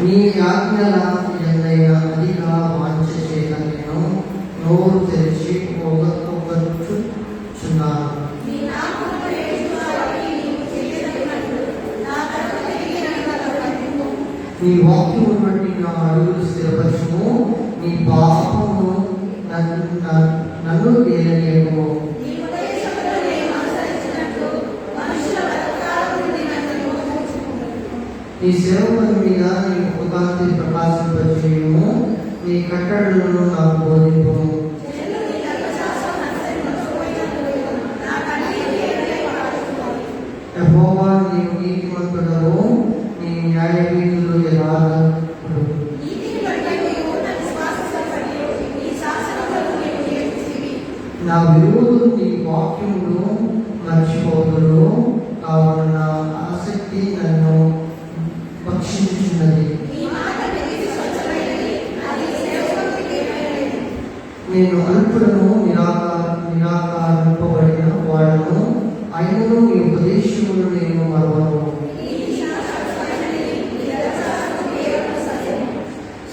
నీ ఆజ్ఞల ఎందైనా అదిగా వాంఛ చేత నేను నోరు తెరిచి ఒగచుచున్నాను. నీ వాక్యము బట్టి నా అడుగులు స్థిరపరచుము. నీ పాపము నన్ను ఏలనీయము. నీ సేవకుల మీద నీ కృపాంతి ప్రకాశింపజేయము. నీ కట్టడలను నాకు బోధింపుము. యెహోవా నీవు నీతిమంతుడవు, నీ న్యాయ విధులు యథార్థములు. నా విరోధులు నీ వాక్యములు మర్చిపోతులు, కావున నా ఆసక్తి నన్ను పక్షించున్నది. నేను అల్పులను నిరాకరింపబడిన వాడను, అయినను నీ ఉపదేశములు నేను మరవను.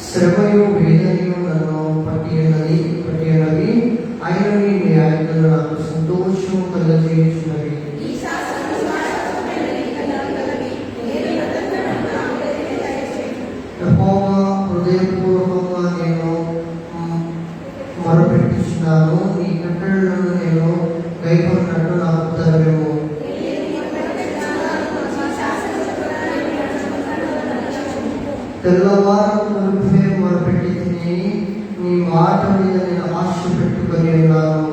శ్రమయు వేదనయు నన్ను పట్టినవి, అయిన నీ ఆజ్ఞలు నాకు సంతోషం కలుగజేయుచున్నవి. యెహోవా హృదయపూర్వకంగా నేను మొరపెట్టుచున్నాను. నీ కట్టడలను నేను గైకొన్నట్టు నాకు తరవేమో. తెల్లవారు మునిపే మొరపెట్టి తిని నీ మాట మీద నేను ఆశ పెట్టుకొని ఉన్నాను.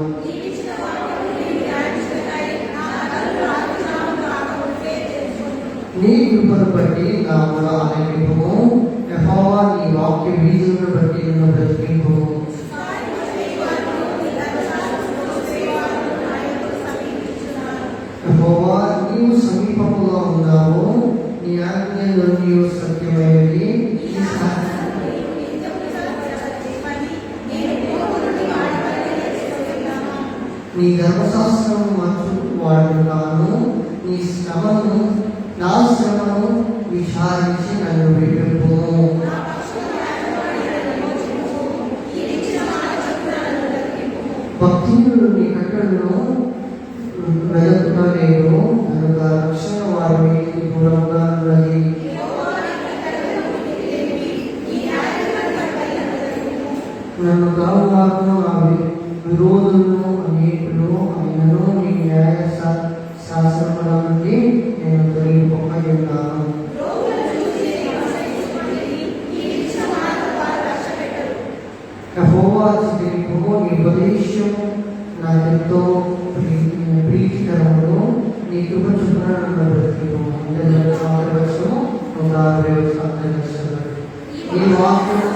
నీ కృపను బట్టి నా మొర ఆలకింపుము. యెహోవా నీ వాక్య వీధులను బట్టి నన్ను బ్రతికింపుము. యెహోవా నీవు సమీపముగా ఉన్నావు, నీ ఆజ్ఞలు నీవు సత్యమైనవి. నీ ధర్మశాస్త్రం మంచు వాడు కాను. నా శ్రమను విచారించి నన్ను విడిపింపుము. భక్తులు నీ కట్టడను వెదకుటలేదు కనుక రక్షణ వారికి దూరంగా ఉన్నది. నన్ను కావును ఆ విరోధులను అనేకులు, అయినను నీ న్యాయ శాసనముల నుండి నేను తొలగిపోకయున్నాను. యెహోవా స్తుతింపుము. నీ ఉపదేశము నాకెంతో ప్రీతికరములు. నీ కృప చొప్పున నన్ను బ్రతికింపుము. నీ వాక్యము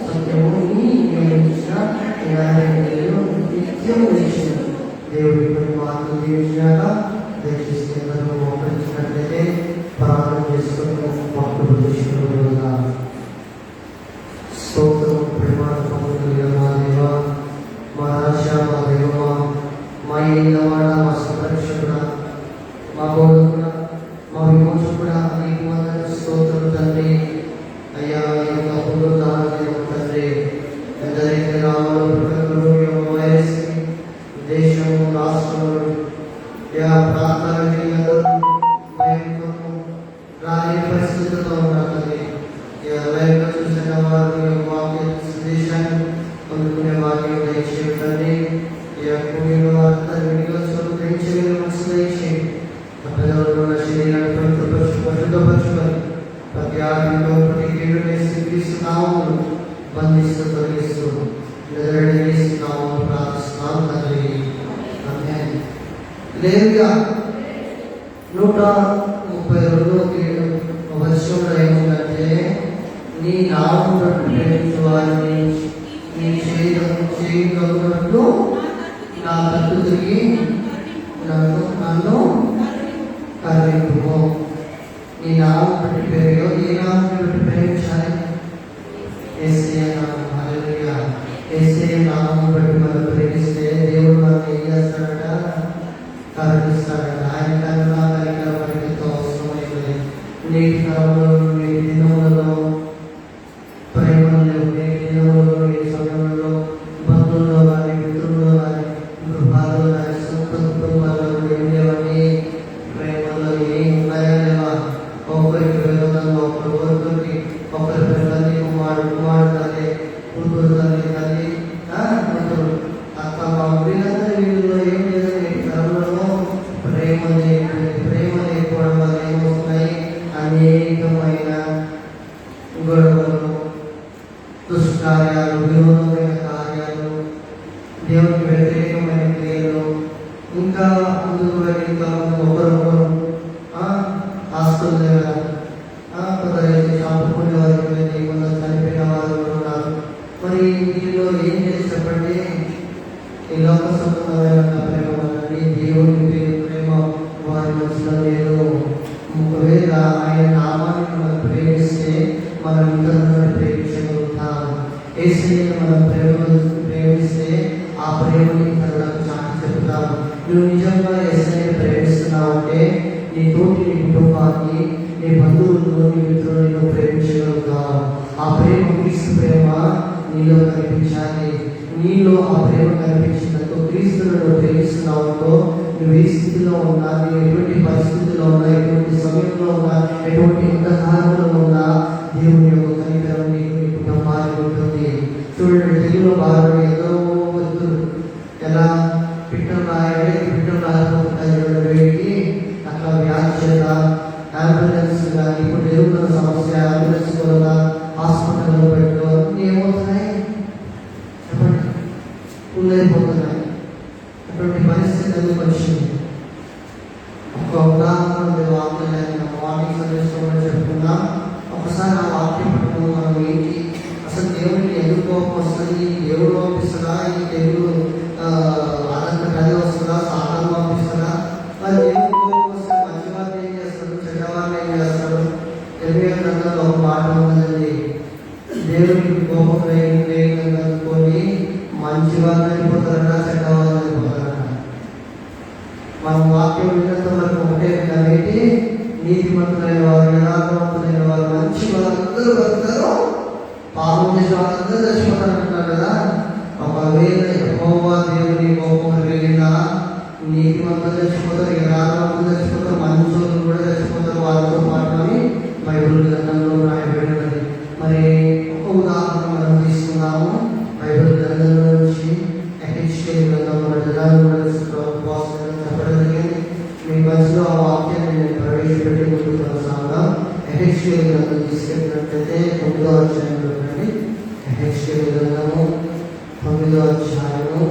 సత్యము, నీ నియమించిన న్యాయము నిత్యము నిలిచిన. దేవుడి మాటలు దీవించాక దయచేసి అందరూ మోకరించినట్లయితే ప్రార్థన చేసుకుని భక్తులు తీసుకుని స్తోత్రం. ప్రేమాత్మకులు మా దేవ, మా రాజ, మా దేవ, మా ఏలినవాడ, మా సంరక్షకుడ, మా బోధకుడ, మా విమోచకుడ, అనేక వందల స్తోత్రులు తండ్రి. అయ్యా యొక్క పునరుద్ధారణ తండ్రి, ఎందరైతే రాములు వైరస్ దేశము, రాష్ట్రములు, ప్రాంతాలు రాని పరిస్థితుల్లో ఉన్నది. లైవ్గా చూసిన వారి వాక్య సందేశాన్ని పొందుకునే వాక్యం దయచేయండి. కూడిన వారందరూ వినియోగం దయచేయండి, మనసు దయచేయండి. ప్రజలలో ఉన్న శరీరాన్ని పరిశుద్ధపరచుకొని ప్రతి ఆజ్ఞలో ప్రతి కీడు వేస్తున్నాము, బంధిస్తూ తొలగిస్తూ ఎదురడిస్తున్నాము ప్రార్థిస్తున్నాము తండ్రి. ఆమేన్. లేవియా 132 వర్షంలో ఏముందంటే, నీ నామమును ప్రేమించు వారిని నీ చేతుల చేయి కలుగునట్లు నా తట్టు తిరిగి నన్ను కరుణింపుము. నీ నామం బట్టి పేరు ఏ నామం బట్టి ప్రేమించాలి? యేసయ్య నామం. హల్లెలూయా. యేసయ్య నామం బట్టి మనం ప్రేమిస్తే దేవుడు మనల్ని ఏం చేస్తాడట? కరుణిస్తాడట. ఆయన కరుణ కలిగిన మనకి ఎంతో అవసరమైనది. నేటి కాలంలో నేటి దినములలో ప్రేమలు లేవు. నేటి దినములలో ఈ సమయంలో బంధువుల్లో కానీ మిత్రుల్లో కానీ గృహాల్లో కానీ సొంత కుటుంబాల్లో ఏం లేవని ప్రేమలో ఏం ఉన్నాయా లేవా? ఒకరికి విరోధంగా ఒకరికి పిల్లల్ని కుమారుడు తల్లి కూతురు తల్లి కూతురు అక్క వీళ్ళందరూ వీళ్ళలో ఏం లేదని తరంలో ప్రేమ లేకపోవడం వల్ల ఏమవుతున్నాయి? అనేకమైన గొడవలు, దుష్కార్యాలు, విరోధమైన కార్యాలు, దేవునికి వ్యతిరేకమైన క్రియలు, ఇంకా ముందుకు వెళ్ళి ఇంకా ఒకరొకరు ఆస్తులు దగ్గర కొందరైతే చంపుకునే వారు, కొందరు చనిపోయిన వారు ఉన్నారు. మరి దీనిలో ఏం చేసి చెప్పండి? ఈ లోక సంబంధమైన ప్రేమ వల్లని దేవుని ప్రేమ వారి మనసులో లేదు. ఒకవేళ ఆయన నామాన్ని మనం ప్రేమిస్తే మనం ఇతరులను ప్రేమించగలుగుతాం. యేసయ్యను మనం ప్రేమిస్తే ఆ ప్రేమని ఇతరులకు చాటి చెప్తాం. నువ్వు నిజంగా యేసయ్యను ప్రేమిస్తున్నావు అంటే నీ కుటుంబాన్ని, నీ బంధువులను, నీ మిత్రులను ప్రేమించగలుగుతావు. ఆ ప్రేమ క్రీస్తు ప్రేమ నీలో కనిపించాలి. నీలో ఆ ప్రేమ కనిపించినందుకు క్రీస్తులను ప్రేమిస్తున్నావుతో నువ్వు ఏ స్థితిలో ఉన్నా, నువ్వు ఎటువంటి పరిస్థితిలో ఉన్నా, ఎటువంటి సమయంలో ఉన్నా, ఎటువంటి అంధకారంలో ఉన్నా దేవుని యొక్క కనికరం నీకు నీ కుటుంబానికి ఉంటుంది. చూడండి, తెలుగులో బాగా ఏదో వద్దులు ఎలా పిట్టలు రాయకపోతాయి వేడికి అట్లా వ్యాధి చేత అంబులెన్స్ కానీ ఇప్పుడు ఎదుగుతున్న సమస్య అంబులెన్స్ వల్ల హాస్పిటల్లో పెట్టడం ఏమవుతున్నాయి చెప్పండి? ఉండైపోతున్నాయి. అటువంటి పరిస్థితి ఎందుకు వచ్చింది? ఒక ఉదాహరణ వాక్యాన్ని మార్నింగ్ సందేశంలో చెప్పుకున్నాం. ఒకసారి ఆ వాక్యం పట్టడం మనం ఏంటి, అసలు దేవుడికి ఎందుకు కోపం వస్తుంది, దేవుడు పంపిస్తాడా, ఈ దేవుడు అదంతా కలిగి వస్తుందా, సాధారణ పంపిస్తాడా? మరి దేవుడు కోపం వస్తే మంచి వారిని ఏం చేస్తాడు, చెడ్డవారిని ఏం చేస్తాడు? తెలుగు గ్రంథంలో ఒక మాట ఉన్నదండి, దేవుడికి కోపం వేయనుకొని మంచి వారిని అయిపోతారట, చెడ్డవారిని అయిపోతారట. మన వాక్యం విన్నంత వరకు ఒకటే కాబట్టి నీతిమంతులైన వారు, యథార్థవంతులైన వారు, మంచి వాళ్ళందరూ బతుకుతారు, పాపం చేసే వాళ్ళందరూ చచ్చిపోతారంటున్నారు కదా. ఒకవేళ యెహోవా దేవుని కోపం వెళ్ళినా నీతిమంతులు చచ్చిపోతారు, యథార్థవంతులు చచ్చిపోతారు, మంచోళ్ళు కూడా చచ్చిపోతారు వాళ్ళతో పాటు అని బైబిల్ గ్రంథంలో రాయబడినది. మరి ఒక ఉదాహరణ మనం తీసుకున్నాము బైబిల్ గ్రంథంలో నుంచి. ఎహెచ్కేల్ గ్రంథంలో చెప్పడం జరిగింది. మీ బస్సులో ఆ వాక్యాన్ని నేను ప్రవేశపెట్టి ముందుకు కొనసాగుదాం. ఎహెచ్కేల్ గ్రంథం తీసుకెళ్ళినట్లయితే 9వ అధ్యాయంలో ఉండండి. ఎహెచ్కేల్ గ్రంథము 9వ అధ్యాయము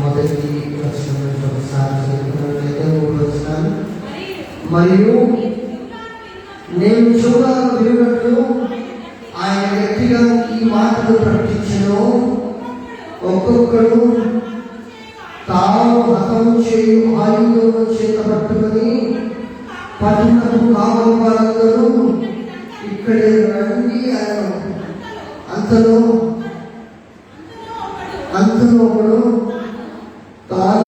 మొదటి వచనం నుంచి ఒకసారి చదువుకున్నట్లయితే 3వ వచనం. మరియు నేను చెవులారా వినున్నట్లు ఆయన గట్టిగా ఈ మాటలు ప్రకటించెను. ఒక్కొక్కడు తాను హతం చేయు ఆయుధములను చేత పట్టుకొని పట్టణపు కావలి వారందరూ ఇక్కడే రండి అన్నాడు. అంతలో ఒకడు తాను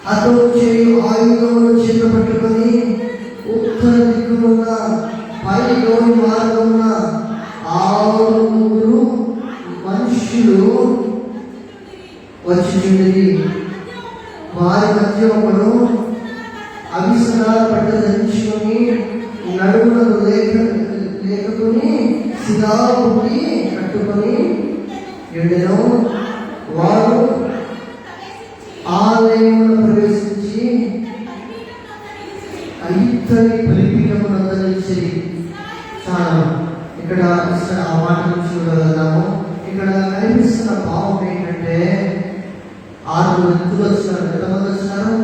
హతం చేయు ఆయుధములను చేత పట్టుకొని ఉత్తర దిక్కునున్న పైలోని మార్గమున 6 మనుష్యులు వచ్చింది. వారి మధ్య ఒకడు అవిసరాల పట్ట ధరించుకొని నడుములకు లేకుని సిగాపుకి కట్టుకొని ఉండెను. వారు ఆలయమును ప్రవేశించి ఇత్తడి బలిపీఠమును ధరించి చాలా ఇక్కడ ఆ మాట నుంచి చూడగలుగుతాము. ఇక్కడ కనిపిస్తున్న భావం ఏంటంటే 6 వ్యక్తులు వచ్చినారు. ఎంతమంది వచ్చినారు?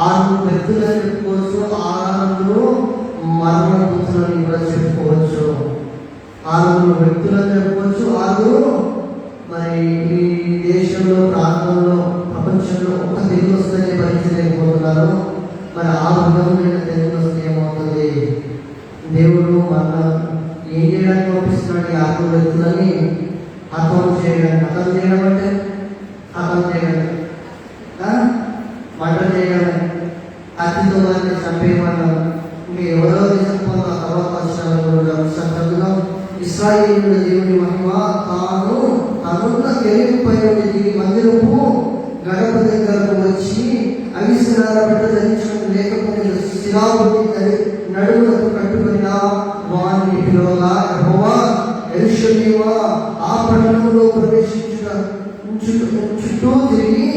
6 వ్యక్తులు అని చెప్పుకోవచ్చు. 6 మరణభూతులని కూడా చెప్పుకోవచ్చు. 6 వ్యక్తులను చెప్పుకోవచ్చు, 6 మరి ఈ దేశంలో, ప్రాంతంలో, ప్రపంచంలో ఒక తెలుగు వస్తుందని భరించలేకపోతున్నారు. మరి 6 విధములైన తెలుగు వస్తే ఏమవుతుంది? దేవుడు మన ఏం చేయడానికి పంపిస్తున్నాడు? ఈ 6 వ్యక్తులని హతం చేయడానికి. హతం చేయడం అంటే హతం చేయడం, మంట చేయడం, అతితో వారిని చంపేయమన్నాం. ఇంకా ఎవరో తీసుకున్న తర్వాత వచ్చిన ఇశ్రాయేలు దేవుని మహిమ తనున్న తెలుగుపై దిగి మందిరపు గడప దగ్గరకు వచ్చి అవిసరాల బిడ్డ ధరించడం లేకపోతే శిలాబుద్ధి నడుములకు కట్టుకున్న వారిని పిలువగా, యెహోవా యెరూషలేమా ఆ పట్టణంలో చుట్టూ తిరిగి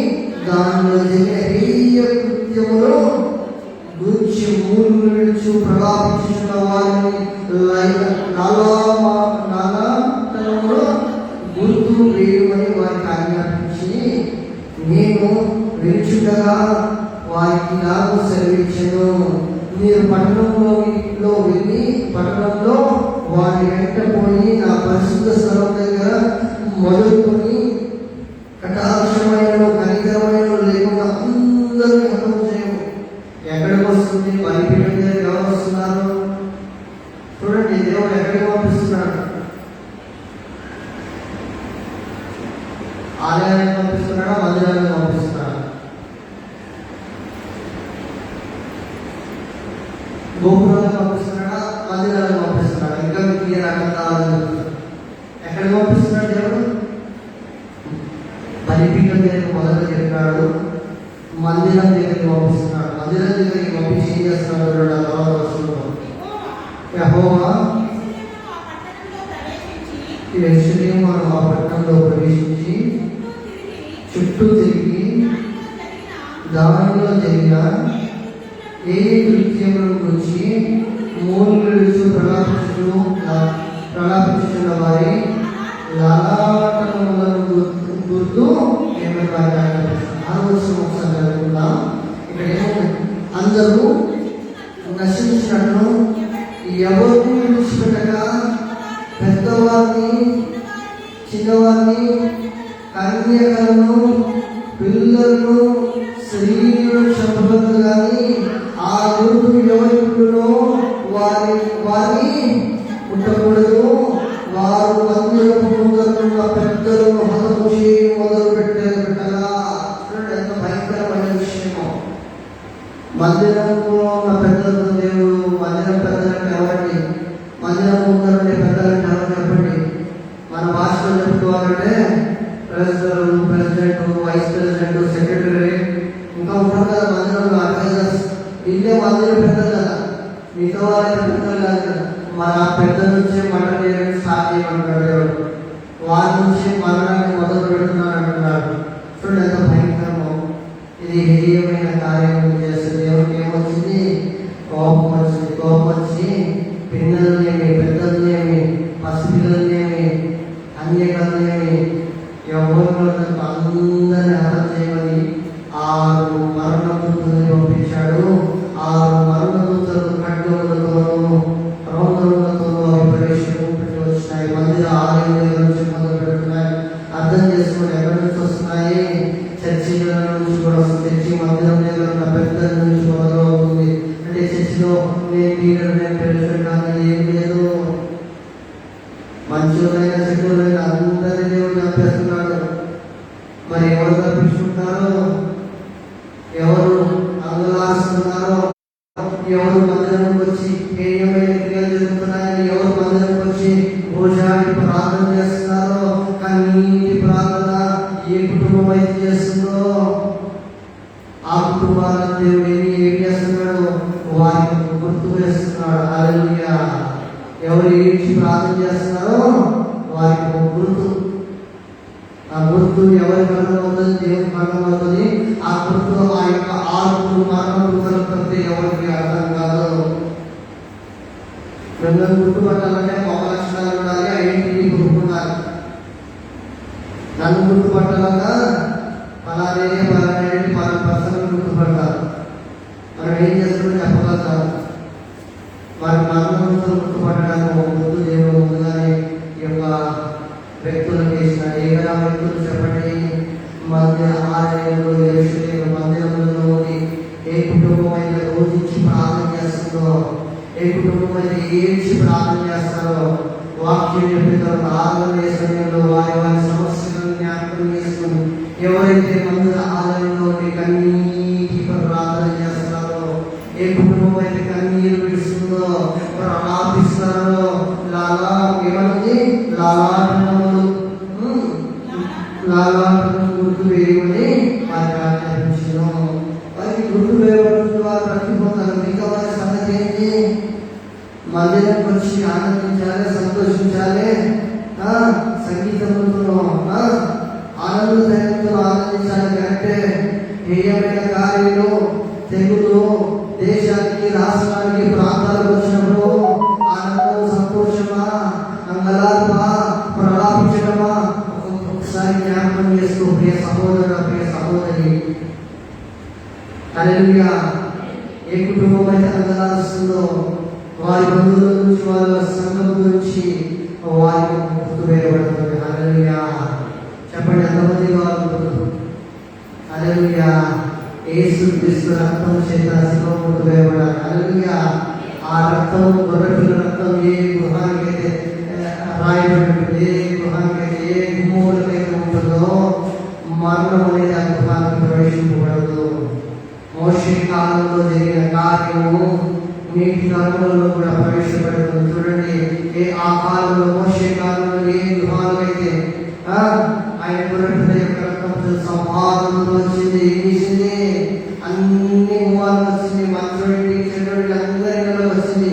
దానిలో జరిగిన హేయ కృత్యములో గురించి మూలు విడుచు ప్రలాపించిన వారిని నానాతనంలో గుర్తు వేయమని వారికి ఆజ్ఞాపించి, నేను విరుచుటగా వారికి నాకు సెలవిచ్చెను. మీరు పట్టణంలో వెళ్ళి పట్టణంలో వారి వెంట పోయి నా పరిశుద్ధ స్థలం దగ్గర మొదలుకొని కటాక్షమైన కనికరమైన లేకుండా అందరినీ హతం చేయము. ఎక్కడికి వస్తుంది? బలిపీఠం దగ్గర ఎవరు వస్తున్నారు? చూడండి, దేవుడు ఎక్కడికి పంపిస్తున్నాడు? ఆలయానికి పంపిస్తున్నాడా? మందిరానికి పంపిస్తున్నాడా? గోపురాలకు పంపిస్తున్నాడా? మందిరాలకు పంపిస్తున్నాడా? ఇంకా మీకు ఎక్కడికి పంపిస్తున్నాడు దేవుడు? బలిపీఠం దగ్గర మొదట చెప్పాడు, మందిరం దగ్గరికి పంపిస్తున్నాడు. మందిరం దగ్గరికి పంపించి ఏం చేస్తున్నాడు? తర్వాత వస్తున్నాడు. యెహోవా యెరూషలేము ఆ పట్టణంలో ప్రవేశించి చుట్టూ తిరిగి దానిలో జరిగిన ఏ కృత్యములను గురించి మూలుగులు ప్రలాపించుతున్న వారి లాలాటములను గుర్తు ఏమైనా ఆలోచన ఒకసారి జరుగుతున్నాం. ఇక్కడ ఏమైనా అందరూ నశించినట్లు ఎవరిని విడిచిపెట్టగా పెద్దవారిని, చిన్నవారిని, కన్యకలను, పిల్లలను, స్త్రీలను చంపబడదు. కానీ ఆ గుర్తు ఎవరి పుట్టునో వారిని పుట్టకూడదు. వారు మందిరపు ముందరున్న పెద్దలను హతం చేయి మొదలు పెట్టగా, ఎంత భయంకరమైన విషయమో. మందిరంలో ఉన్న పెద్దలకు దేవుడు మందిరం పెద్దలంటే ఎవరండి? మందిరం ముందరుండే పెద్దలంటే ఎవరు చెప్పండి? మన భాషలో చెప్పుకోవాలంటే ప్రెసిడెంట్, వైస్ ప్రెసిడెంట్, సెక్రటరీ, ఇంకా ఉంటారు కదా మందిరంలో అడ్వైజర్స్. వీళ్ళే మందిరం పెద్దలు కదా, మిగతా వాళ్ళ పెద్దలు కాదు కదా. మన పెద్ద నుంచే మంట చేయడానికి స్టార్ట్ చేయమంటాడు దేవుడు. వారి నుంచి మరణాన్ని మొదలు పెడుతున్నాడు అంటున్నాడు. చూడండి ఎంత భయంకరమో. ఇది హేయమైన కార్యం చేస్తుంది. దేవుడికి ఏమొచ్చింది? కోపం వచ్చింది. కోపం వచ్చి పిల్లలనేమి, పెద్దలనేమి, పసిపిల్లలనేమి, అన్యకలనేమి, ఎవరిలో అందరినీ హతం చేయమని 6 మరణ దూతలను పంపించాడు. 6 మరణ దూతలు ఖడ్గములతోనూ రోదనలతోనూ అవి ప్రవేశించి వచ్చినాయి. మందిర ఆలయం నుంచి మొదలు పెడుతున్నాయి. అర్థం చేసుకుని ఎక్కడి నుంచి వస్తున్నాయి? చర్చిల నుంచి కూడా వస్తుంది. చర్చి మందిరం దగ్గర ఉన్న పెద్దల నుంచి మొదలవుతుంది. అంటే చర్చిలో నేను లీడర్, నేను ప్రెసిడెంట్ అనేది ఏం లేదు. మంచులైన చెట్టులైన అందరి దేవుడు చంపేస్తున్నాడు. మరి ఎవరు తప్పించుకుంటారో, ఎవరు అంగలాస్తున్నారో, ఎవరు మందిరానికి వచ్చి హేయమైన క్రియలు జరుగుతున్నాయని ఎవరు మందిరానికి వచ్చి భోజనానికి ప్రార్థన చేస్తున్నారో, కన్నీటి ప్రార్థన ఏ కుటుంబం అయితే చేస్తుందో ఆ కుటుంబాలను దేవుడు ఏం చేస్తున్నాడు? వారికి గుర్తు వేస్తున్నాడు. హల్లెలూయా. ఎవరు ఏడ్చి ప్రార్థన చేస్తున్నారో వారికి గుర్తు. ఆ గుర్తు ఎవరి మరణం అవుతుంది? దేవుని మరణం అవుతుంది. ఆ గుర్తు ఆ యొక్క 6 మరణం తప్పితే ఎవరికి అర్థం కాదు. మిమ్మల్ని గుర్తుపట్టాలంటే ఒక లక్షణాలు ఉండాలి, ఐడెంటిటీ ప్రూఫ్ ఉండాలి. నన్ను గుర్తుపట్టాలన్నా పలానే పలానా పర్సన్ గుర్తుపడతారు. మనం ఏం చేస్తామో చెప్పగలుగుతాం. వారి మరణం గుర్తుపట్టడానికి ఒక గుర్తు దేవుడు ముందుగానే చేస్తారో, వాక్యం చెప్పిన తర్వాత ఆరాధన సమయంలో వారి వారి సమస్యలను జ్ఞాపకం చేసుకుని ఎవరైతే మందుల ఆలయంలో కన్నీటి ప్రార్థన చేస్తారో, ఏ కుటుంబం అయితే కన్నీరు విడుస్తుందో, ప్రార్థిస్తారో, లాలా ఏమన్నది లాలాటనములు లాలాటనం గుర్తు వేయమని వారికి ఆజ్ఞాపించను. వారికి గుర్తు వేయబడుతుంది, వారు బ్రతికిపోతారు. మిగతా వారి సంగతి ఏంటి? మందిరానికి వచ్చి ఆనందించాలి, సంతోషించాలి, సంగీతంతో ఆనందంతో ఆనందించాలి. కరెక్టే. హేయమైన కార్యాలు, తెగులు దేశానికి, రాష్ట్రానికి, ప్రాంతాలకు వచ్చినప్పుడు ఆనందం, సంతోషమా, అంగలార్పా, ప్రలాపించడమా ఒకసారి జ్ఞాపకం చేసుకో ప్రియ సహోదరు, ప్రియ సహోదరి. హల్లెలూయా. ఏ కుటుంబం అయితే అంగలారుస్తుందో వారి బంధువుల నుంచి, వాళ్ళ సంఘం నుంచి వారికి గుర్తు వేయబడుతుంది. హల్లెలూయా. చెప్పండి, ఎంతమంది వాళ్ళు? హల్లెలూయా. యేసు క్రీస్తు రక్తం చేత శిలువ గుర్తు వేయబడాలి. హల్లెలూయా. ఆ రక్తం, గొర్రెపిల్ల రక్తం ఏ గృహానికైతే రాయబడి ఉంటుంది, ఏ గృహానికైతే, ఏ గుమ్మములకైతే ఉంటుందో మరణం అనేది ఆ గృహానికి ప్రవేశింపబడదు. మోషే కాలంలో జరిగిన కార్యము నేటి కాలంలో కూడా ప్రవేశపెడుతుంది. చూడండి, ఆ కాలంలో, మోషే కాలంలో ఏ గృహాలకైతే ఆయన గొర్రెపిల్ల యొక్క రక్తంతో సంపాదనలో వచ్చింది, ఏం చేసింది? అన్ని గుమ్మాలు వచ్చింది, మంచోడి చెడ్డోడి అందరి వచ్చింది.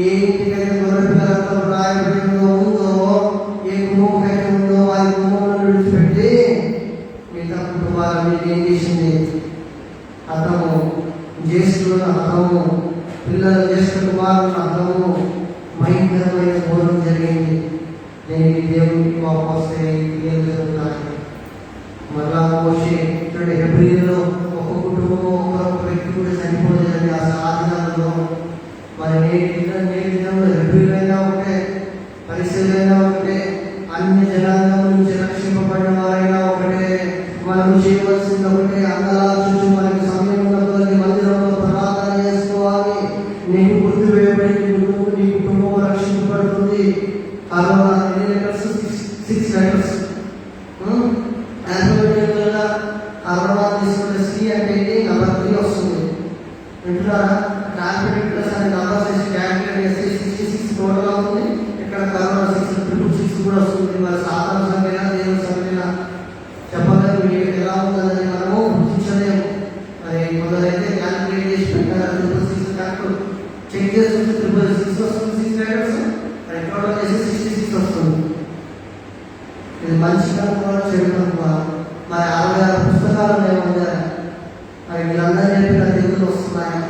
ఏ ఇంటికైతే గొర్రెపిల్ల రక్తం రాయబడిందో ఉందో, ఏ గుమ్మకైతే ఉందో ఆ గుమ్మంలో విడిచిపెట్టి మిగతా కుటుంబాలని ఏం చేసింది? అతము జ్యేష్ఠులను, అతము పిల్లల జ్యేష్ఠ కుమారులను, అతము భయంకరమైన ఘోరం జరిగింది. దీనికి దేవునికి వాపస్తే ఏం జరుగుతాయి? మరలా మోషే చూడండి, హెబ్రీలో ఒక కుటుంబం, ఒక వ్యక్తి కూడా చనిపోలేదండి ఆ దినాలలో. మరి నేటి దినంలో హెబ్రీలైనా ఒకటే, పరిస్థితులైనా ఒకటే, అన్ని జనాంగం నుంచి రక్షింపబడిన వారైనా ఒకటే. మనం చేయవలసింది ఒకటే, అంగలార్చుచు మనకి సమయం ఉన్నప్పుడు మందిరంలో ప్రార్థన చేసుకోవాలి. నీకు గుర్తు వేయబడి నీ కుటుంబం రక్షింపబడుతుంది. కరోనా ఎన్ని లెటర్స్? 6 లెటర్స్. కరోనా తీసుకుంటే సి అంటే నెంబర్ 3 వస్తుంది. వింటున్నారా? క్యాల్కులేటర్స్ అనే నంబర్స్ వేసి క్యాల్కులేట్ చేస్తే 66 టోటల్ అవుతుంది. ఇక్కడ కరోనా 666 కూడా వస్తుంది. మరి సాధారణ సంఖ్యనా, దేవుని సంఖ్యనా చెప్పలేదు. మీకు ఎలా ఉంటుందని మనము గుర్తించలేము. మరి కొందరైతే క్యాల్కులేట్ చేసి పెట్టారు, 666 చెక్ చేస్తుంటే 666 వస్తుంది. 6 లెటర్స్ టోటల్ చేసి 66 వస్తుంది. ఇది మంచి కనుక చెడు కనుక. మరి 66 పుస్తకాలు ఏమన్నా మరి వీళ్ళందరూ చెప్పిన తెగులు వస్తున్నాయి.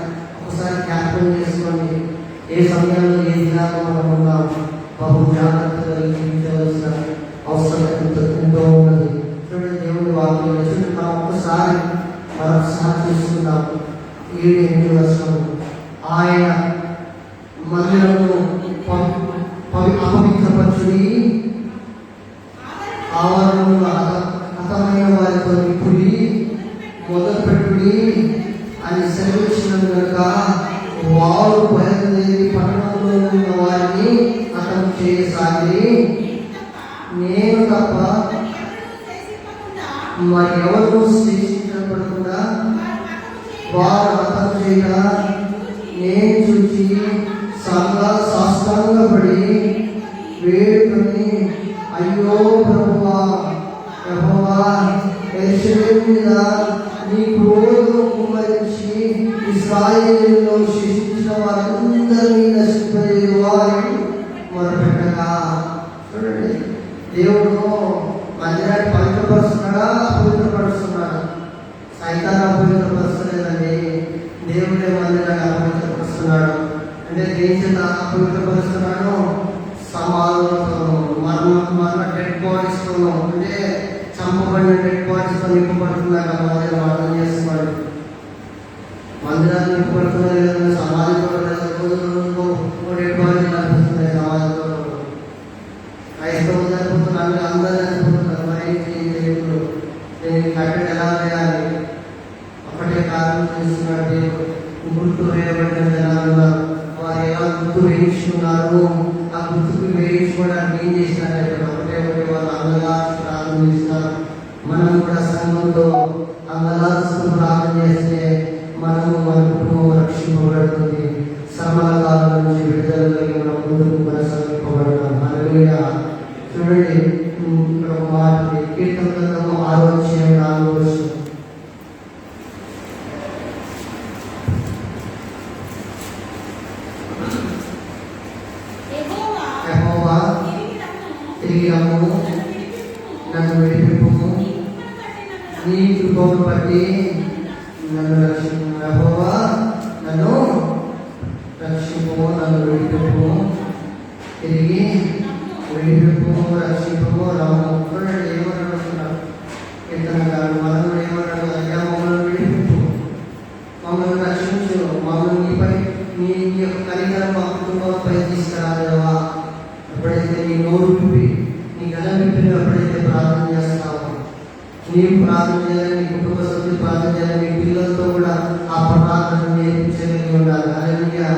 ఒకసారి జ్ఞాపకం చేసుకోండి, ఏ సమయంలో ఏ దినాల్లో మనం ఉన్నాం. బహు జాగ్రత్తగా జీవించవలసిన అవసరం ఎంతో ఉన్నది. చూడండి, దేవుడి వాక్యం చూడండి, మనం ఒక్కసారి మరొకసారి చూస్తున్నాం. 7-8 వర్షం ఆయన మందిరము అపవిత్రపరచుడి, ఆవరణంలో హతమైన వారితో నిప్పుడి, మొదలుపెట్టుడి అని సెలవించిన కనుక వారు బయలుదేరి పట్టణంలో ఉన్న వారిని హతం చేయసాగి, నేను తప్ప మరి ఎవరు శిక్షించబడకుండా వారు హతం చేయగా నేను చూచి సాష్టాంగపడి వేడుకొని, అయ్యో ప్రభువా, యెహోవా, యెరూషలేము మీద నీ క్రోధము కుమ్మరించి ఇశ్రాయేలులో శిక్షించిన వారందరినీ నశింపజేయువారని మొదలుపెట్టగా. చూడండి, దేవుడు మందిరాన్ని పవిత్రపరుస్తున్నాడా, అపవిత్రపరుస్తున్నాడా? సైతాన్ని అపవిత్రపరుస్తలేదండి, దేవుడే మందిరాన్ని అపవిత్రపరుస్తున్నాడు. అంటే దేని చేత అపవిత్రపరుస్తున్నాడు? సమాధులతోనూ, మరణ డెడ్ బాడీస్తోనూ, అంటే చంపబడిన డెడ్ బాడీస్తో నింపబడుతున్నాక మందిరం అర్థం చేస్తున్నాడు. మందిరాలు నింపబడుతున్నాయి లేదా? సమాధితో డెడ్ బాడీ కనిపిస్తున్నాయి సమాధితో. క్రైస్తవులు చనిపోతున్నారు, అందరూ చనిపోతున్నారు. మరి దేవుడు దీనికి కట్టడి ఎలా చేయాలి? ఒకటే కారణం చేస్తున్నాడు దేవుడు. గుర్తు వేయబడిన జనాలు వారు ఎలా గుర్తు వేయించుకున్నారు, ఆ గుర్తు హల్లెలూయా. చూడండి ఇక్కడ ఒక మాట ఉంది. కీర్తన గ్రంథము 6వ అధ్యాయం 4వ వచనం. యెహోవా తిరిగి రమ్ము, నన్ను విడిపింపుము, నీ కృపను బట్టి నన్ను రక్షింపు. యెహోవా నన్ను రక్షింపుము, నన్ను విడిపింపుము, తిరిగి విడిపింపుము, రక్షింపుము, రమ్ము. చూడండి ఏమని అడుగుతున్నారు కీర్తనకారుడు. మనం ఏమన్నాడు? అయ్యా మమ్మల్ని విడిపింపు, మమ్మల్ని రక్షించు, మమ్మల్ని నీపై నీ యొక్క కనికరం మా కుటుంబంపై తీసుకురాలేవా. ఎప్పుడైతే నీ నోరు విప్పి నీ గల విప్పిన ఎప్పుడైతే ప్రార్థన చేస్తావో, నీవు ప్రార్థన చేయాలి, నీ కుటుంబ సభ్యులు ప్రార్థన చేయాలి, నీ పిల్లలతో కూడా ఆ ప్రార్థన నేర్పించగలిగి ఉండాలి. హల్లెలూయా.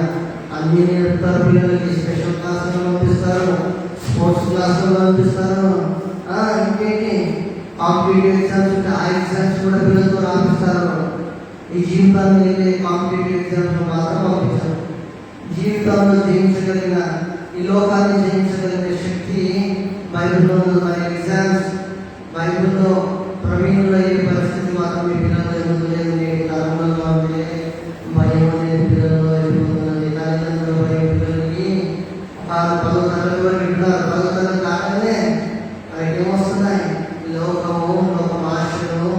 అన్ని నేర్పుతారు పిల్లలకి, స్పెషల్ క్లాసులు పంపిస్తారు, స్పోర్ట్స్ క్లాసులు పంపిస్తారు, ఇంకేంటి కాంపిటేటివ్ ఎగ్జామ్స్ ఉంటే ఆ ఎగ్జామ్స్ కూడా పిల్లలతో రాపిస్తారు. ఈ జీవితాన్ని వెళ్ళే కాంపిటేటివ్ ఎగ్జామ్స్ మాత్రం పంపించారు. జీవితంలో జయించగలిగిన, ఈ లోకాన్ని జయించగలిగిన శక్తి బైబిల్లో ఉంది. మరి ఎగ్జామ్స్ బైబిల్లో ప్రవీణులయ్యే పరిస్థితి మాత్రం మీ పిల్లలు ఎదుగుతలేదు. నేటి తరంలో అంటే భయం అనేది పిల్లల్లో ఎదుగుతున్నది. తల్లిదండ్రుల భయం పిల్లలకి 10వ తరగతి వరకు ఇంటారు. 10వ తరగతి కాగానే వారికి ఏమొస్తున్నాయి? లోకము, లోక ఆశలు,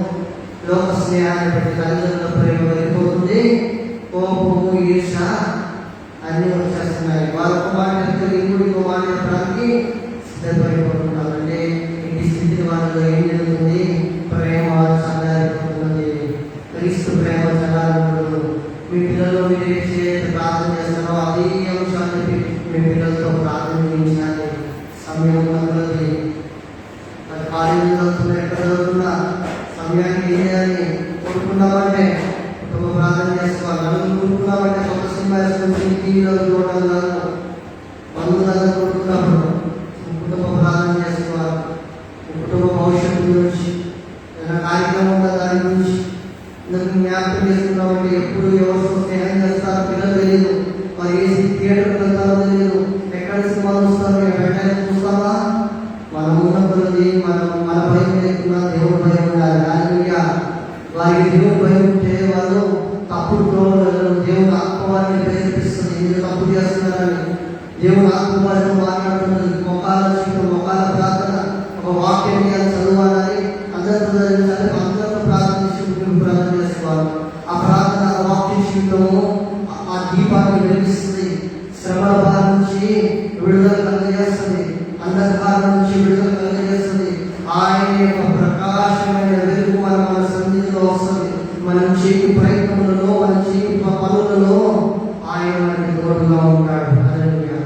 లోక స్నేహాన్ని బట్టి తల్లిదండ్రుల ప్రేమ వెళ్ళిపోతుంది. కోపము, ఈర్ష అన్నీ వచ్చేస్తున్నాయి. వారు ఒక మాట ఇంకో మాట చెప్పడానికి సిద్ధపడిపోతున్నారు. అంటే ఇంటి స్థితిని వాళ్ళలో ఏం జరుగుతుంది? ప్రేమ చల్లారిపోతున్నది. క్రీస్తు ప్రేమ చల్లారిపోతుంది. మీ పిల్లలు మీరు ఏం చేయాలి? ప్రార్థన చేస్తారో అదే అంశాన్ని మీ పిల్లలతో ప్రార్థన చేయించాలి. సమయం ఉన్నది. అది కాలేజీలో చదువుతున్నా, ఎక్కడ చదువుతున్నా సమయానికి ఏం చేయాలి? కొనుక్కున్నామంటే కుటుంబ ప్రార్థన చేసుకోవాలి. నలుగురు కొనుక్కున్నామంటే కొత్త సినిమా వేసుకొని టీవీలో చూడడం కాదు. బంధువులందరూ కొనుక్కున్నప్పుడు కుటుంబ ప్రార్థన చేసుకోవాలి. కుటుంబ భవిష్యత్తు గురించి, ఏదైనా కార్యక్రమం ఉందా దాని గురించి జ్ఞాపకం చేసుకున్నామంటే ఎప్పుడు ఎవరితో స్నేహం చేస్తారో పిల్లలు తెలియదు. మరి ఏ థియేటర్కి వెళ్తారో తెలియదు. ఎక్కడ సినిమాలు వస్తారో వెంటనే చూస్తామా? మనం ఉన్నది మన భయం లేకుండా దేవుడు భయం ఉండాలి. హల్లెలూయా. వారికి దేవుడు భయం ఉంటే వాళ్ళు తప్పుడు ద్రోహులు. దేవుడు ఆత్మవారిని ప్రేరేపిస్తుంది. మీరు తప్పు చేస్తున్నారని దేవుడు ఆత్మవారితో మాట్లాడుతున్నది. మొఖాల ప్రార్థన, ఒక వాక్యం చదవాలని అందరితో చదివించాలి. అందరితో ప్రార్థన చేసుకోవాలి. ఆ ప్రార్థన, ఆ వాక్య జీవితము ఆ దీపాన్ని వెలిగిస్తుంది. శ్రమల బాధ నుంచి విడుదల కలుగజేస్తుంది. అంధకారం నుంచి విడుదల కలుగజేస్తుంది. ఆయన యొక్క ప్రకాశమైన వెలుగు మన సన్నిధిలో వస్తుంది. మనం చేయి ప్రయత్నములలో, మన చేయి పనులలో ఆయన మనకి తోడుగా ఉంటాడు. హల్లెలూయా.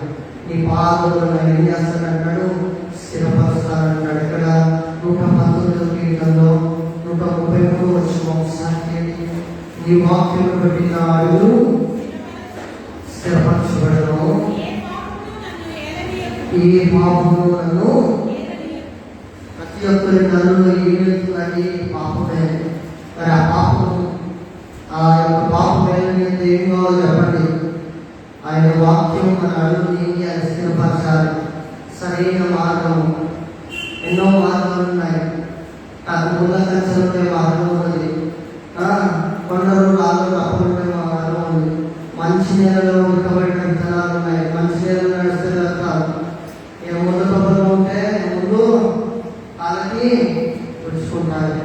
నీ పాదములను ఆయన ఏం చేస్తాడంటాడు? స్థిరపరుస్తాడంటాడు. ఇక్కడ 119వ కీర్తనలో 133వ వచనం ఒకసారి, నీ వాక్యమును బట్టి నా అడుగులు స్థిరపరచబడను, ఏ పాపము నన్ను. ప్రతి ఒక్కరి నన్ను ఏమవుతుందండి? పాపమే. మరి ఆ పాపము, ఆ యొక్క పాపం ఏమైతే ఏం కావాలో చెప్పండి. ఆయన వాక్యం మన అడుగుని ఆయన స్థిరపరచాలి. సరైన మార్గము, ఎన్నో మార్గాలు ఉన్నాయి. నాకు ముళ్ళకంచెలుండే మార్గం ఉన్నది, కొండలు రాళ్ళు తప్పుండే మార్గం ఉంది. మంచి నేలలో ఉడకబడిన విత్తనాలు ఉన్నాయి. మంచి నేలలో నడిస్తే వెళ్తారు. ఏ ముళ్ళ తప్పులు ఉంటే ముందు వాళ్ళకి పుచ్చుకుంటారు.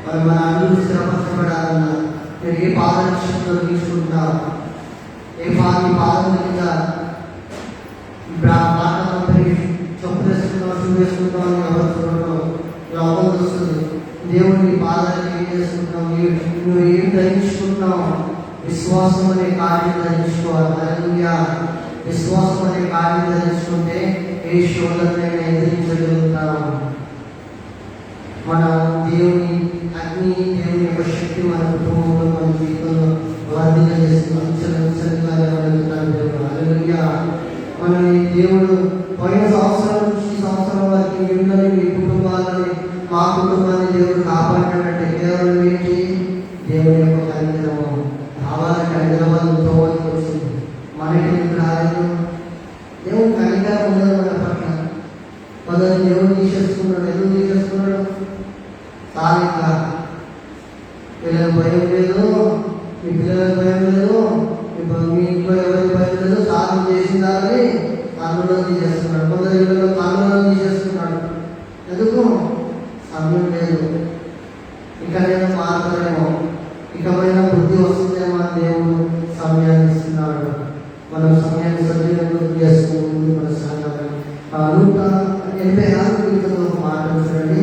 మరి మన అడుగులు స్థిరపరచబడాలన్నా మీరు ఏ పాదరక్షణలో తీసుకుంటారు? ఏ పాదం కింద చెప్పు వేసుకుంటాం, షూ వేసుకుంటాం అని ఎవరు చూడటం లోపం వస్తుంది. దేవుడిని పాదాలకి ఏం చేసుకుంటాం? నువ్వు ఏం ధరించుకుంటున్నావు? విశ్వాసం అనే కార్యం ధరించుకోవాలి. హల్లెలూయా. విశ్వాసం అనే కార్యం ధరించుకుంటే ఏ శోధనైనా ఎదిరించగలుగుతాము. మన దేవుని అగ్ని, దేవుని యొక్క శక్తి మన కుటుంబంలో, మన జీవితంలో వర్ధిల్ల చేస్తుంది. అంచెలంచెలుగా జరగలుగుతాడు దేవుడు. హల్లెలూయా. మనని దేవుడు పోయిన సంవత్సరం నుంచి ఈ సంవత్సరం వరకు మిమ్మల్ని, మీ కుటుంబాలని, మా కుటుంబాన్ని దేవుడు కాపాడినట్టే కేవలం ఏంటి? దేవుని యొక్క కనికరము. కావాలంటే హైదరాబాద్తో వచ్చింది, మనకి ఎందుకు రాలేదు? దేవుడు కనికరం ఉన్నది మన పట్ల. 86 కీర్తనలో ఒక మాట చూడండి.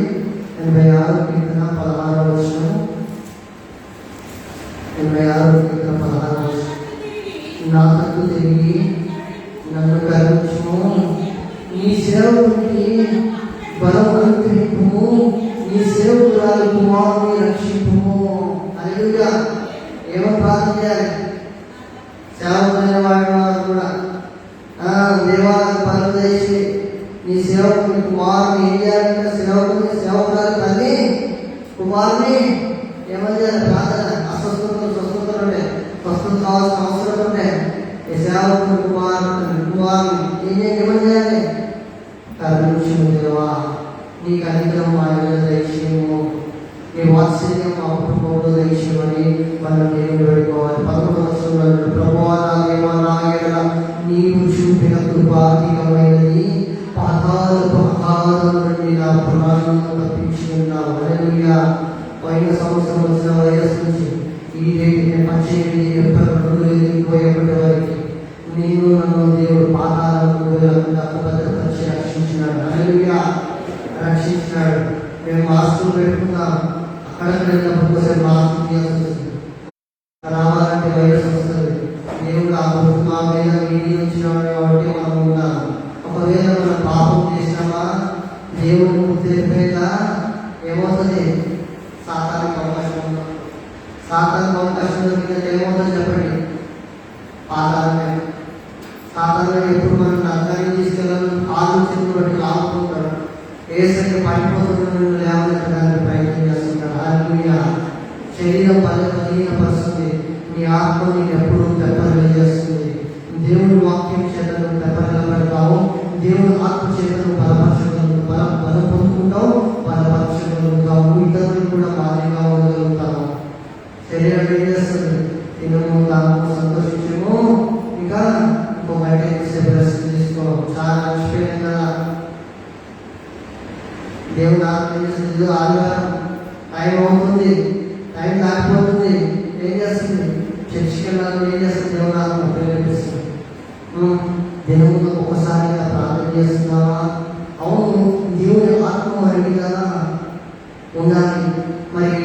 86 కీర్తన 16వ వచనం. 86 కీర్తన 16వ వచనం. నా తట్టు తిరిగి నన్ను కరుణించుము, నీ సేవకునికి బలం అనుగ్రహింపుము, నీ సేవకురాలి కుమారుని రక్షింపుము. హల్లెలూయా. ఏమో ప్రార్థన చేయాలి సేవకులైన వాడు కూడా దేవాలయ పనులు చేసి నీ సేవకుని కుమారుని ఏం చేయాలంటే సేవకురాలి తల్లి కుమారుని ఏమని చేయాలి? ప్రార్థన. స్వస్థతలు ఉంటాయి, స్వస్థత కావాల్సిన అవసరం ఉంటాయి. ఈ సేవకుని కుమారుని ఏమని చేయాలి? కరుణించుము దేవా, నీ కనికరం మా మీద దయచేయము, నీ వాత్సల్యం మా కుటుంబంలో దయచేయమని మనం దేవుని వేడుకోవాలి. 11వ వచనంలో ప్రభువా నా దేవా నా యెడల నీవు చూపిన కృప అధికమైనది, పాతాళపు అగాధం నుండి నా ప్రాణం తప్పించి ఉన్నావు. హల్లెలూయా. పోయిన సంవత్సరం వచ్చిన వైరస్ నుంచి ఈ డేట్ 18 ఏప్రిల్ 2021 వరకు నేను నన్ను దేవుడు పాతాళంలో వెళ్ళకుండా భద్రపరిచి రక్షించినాడు. హల్లెలూయా. రక్షించినాడు. మేము మాస్కులు పెట్టుకున్నాం, అక్కడక్కడ వెళ్ళినప్పుడు ఒకసారి మాస్క్ తీయాల్సి వస్తుంది. రావాలంటే వైరస్ వస్తుంది. దేవుడు ఆ ప్రభుత్వ మా మీద వీడి వచ్చినాడు కాబట్టి మనం ఉన్నాం. ఒకవేళ మనం పాపం చేసినామా దేవుడు తెలిపేదా ఏమవుతుంది? సాతానికి అవకాశం ఉందా? సాతానికి అవకాశం దొరికితే ఏమవుతుంది చెప్పండి? పాతాలమే. సాతాన్ని ఎప్పుడు మనం నరకానికి తీసుకెళ్ళాలని ఆలోచనలు బట్టి లాగుతుంటాడు. ఏసరికి పడిపోతున్న లేవనెత్తడానికి ప్రయత్నం చేస్తుంటాడు. హల్లెలూయా. శరీరం బలహీనపరుస్తుంది, నీ ఆత్మ నీకు ఎప్పుడు తెప్పరిల్ల చేస్తుంది. దేవుని వాక్యం చేతను తెప్పరిల్ల పెడతావు, దేవుని ఆత్మ చేతను బలం పొందుకుంటావు, బలపరచగలుగుతావు, ఇతరులు కూడా బాధ్యగా ఉండగలుగుతావు. శరీరం ఏం చేస్తుంది? తినము, తాము, సంతోషించము, ఇంకా ఇంకో బయట రెస్ట్ తీసుకో. చాలా అలసిపోయాం కదా. దేవుడు ఆత్మ చేస్తుంది. ఆదివారం టైం అవుతుంది, టైం దాటిపోతుంది, ఏం చేస్తుంది? చర్చికి వెళ్ళాలని ఏం చేస్తుంది? దేవుడు ఆత్మ ప్రేరేపిస్తుంది. దినము ఒకసారిగా ప్రార్థన చేస్తున్నావా? అవును, దేవుని ఆత్మ అడిగిగా ఉండాలి. మరి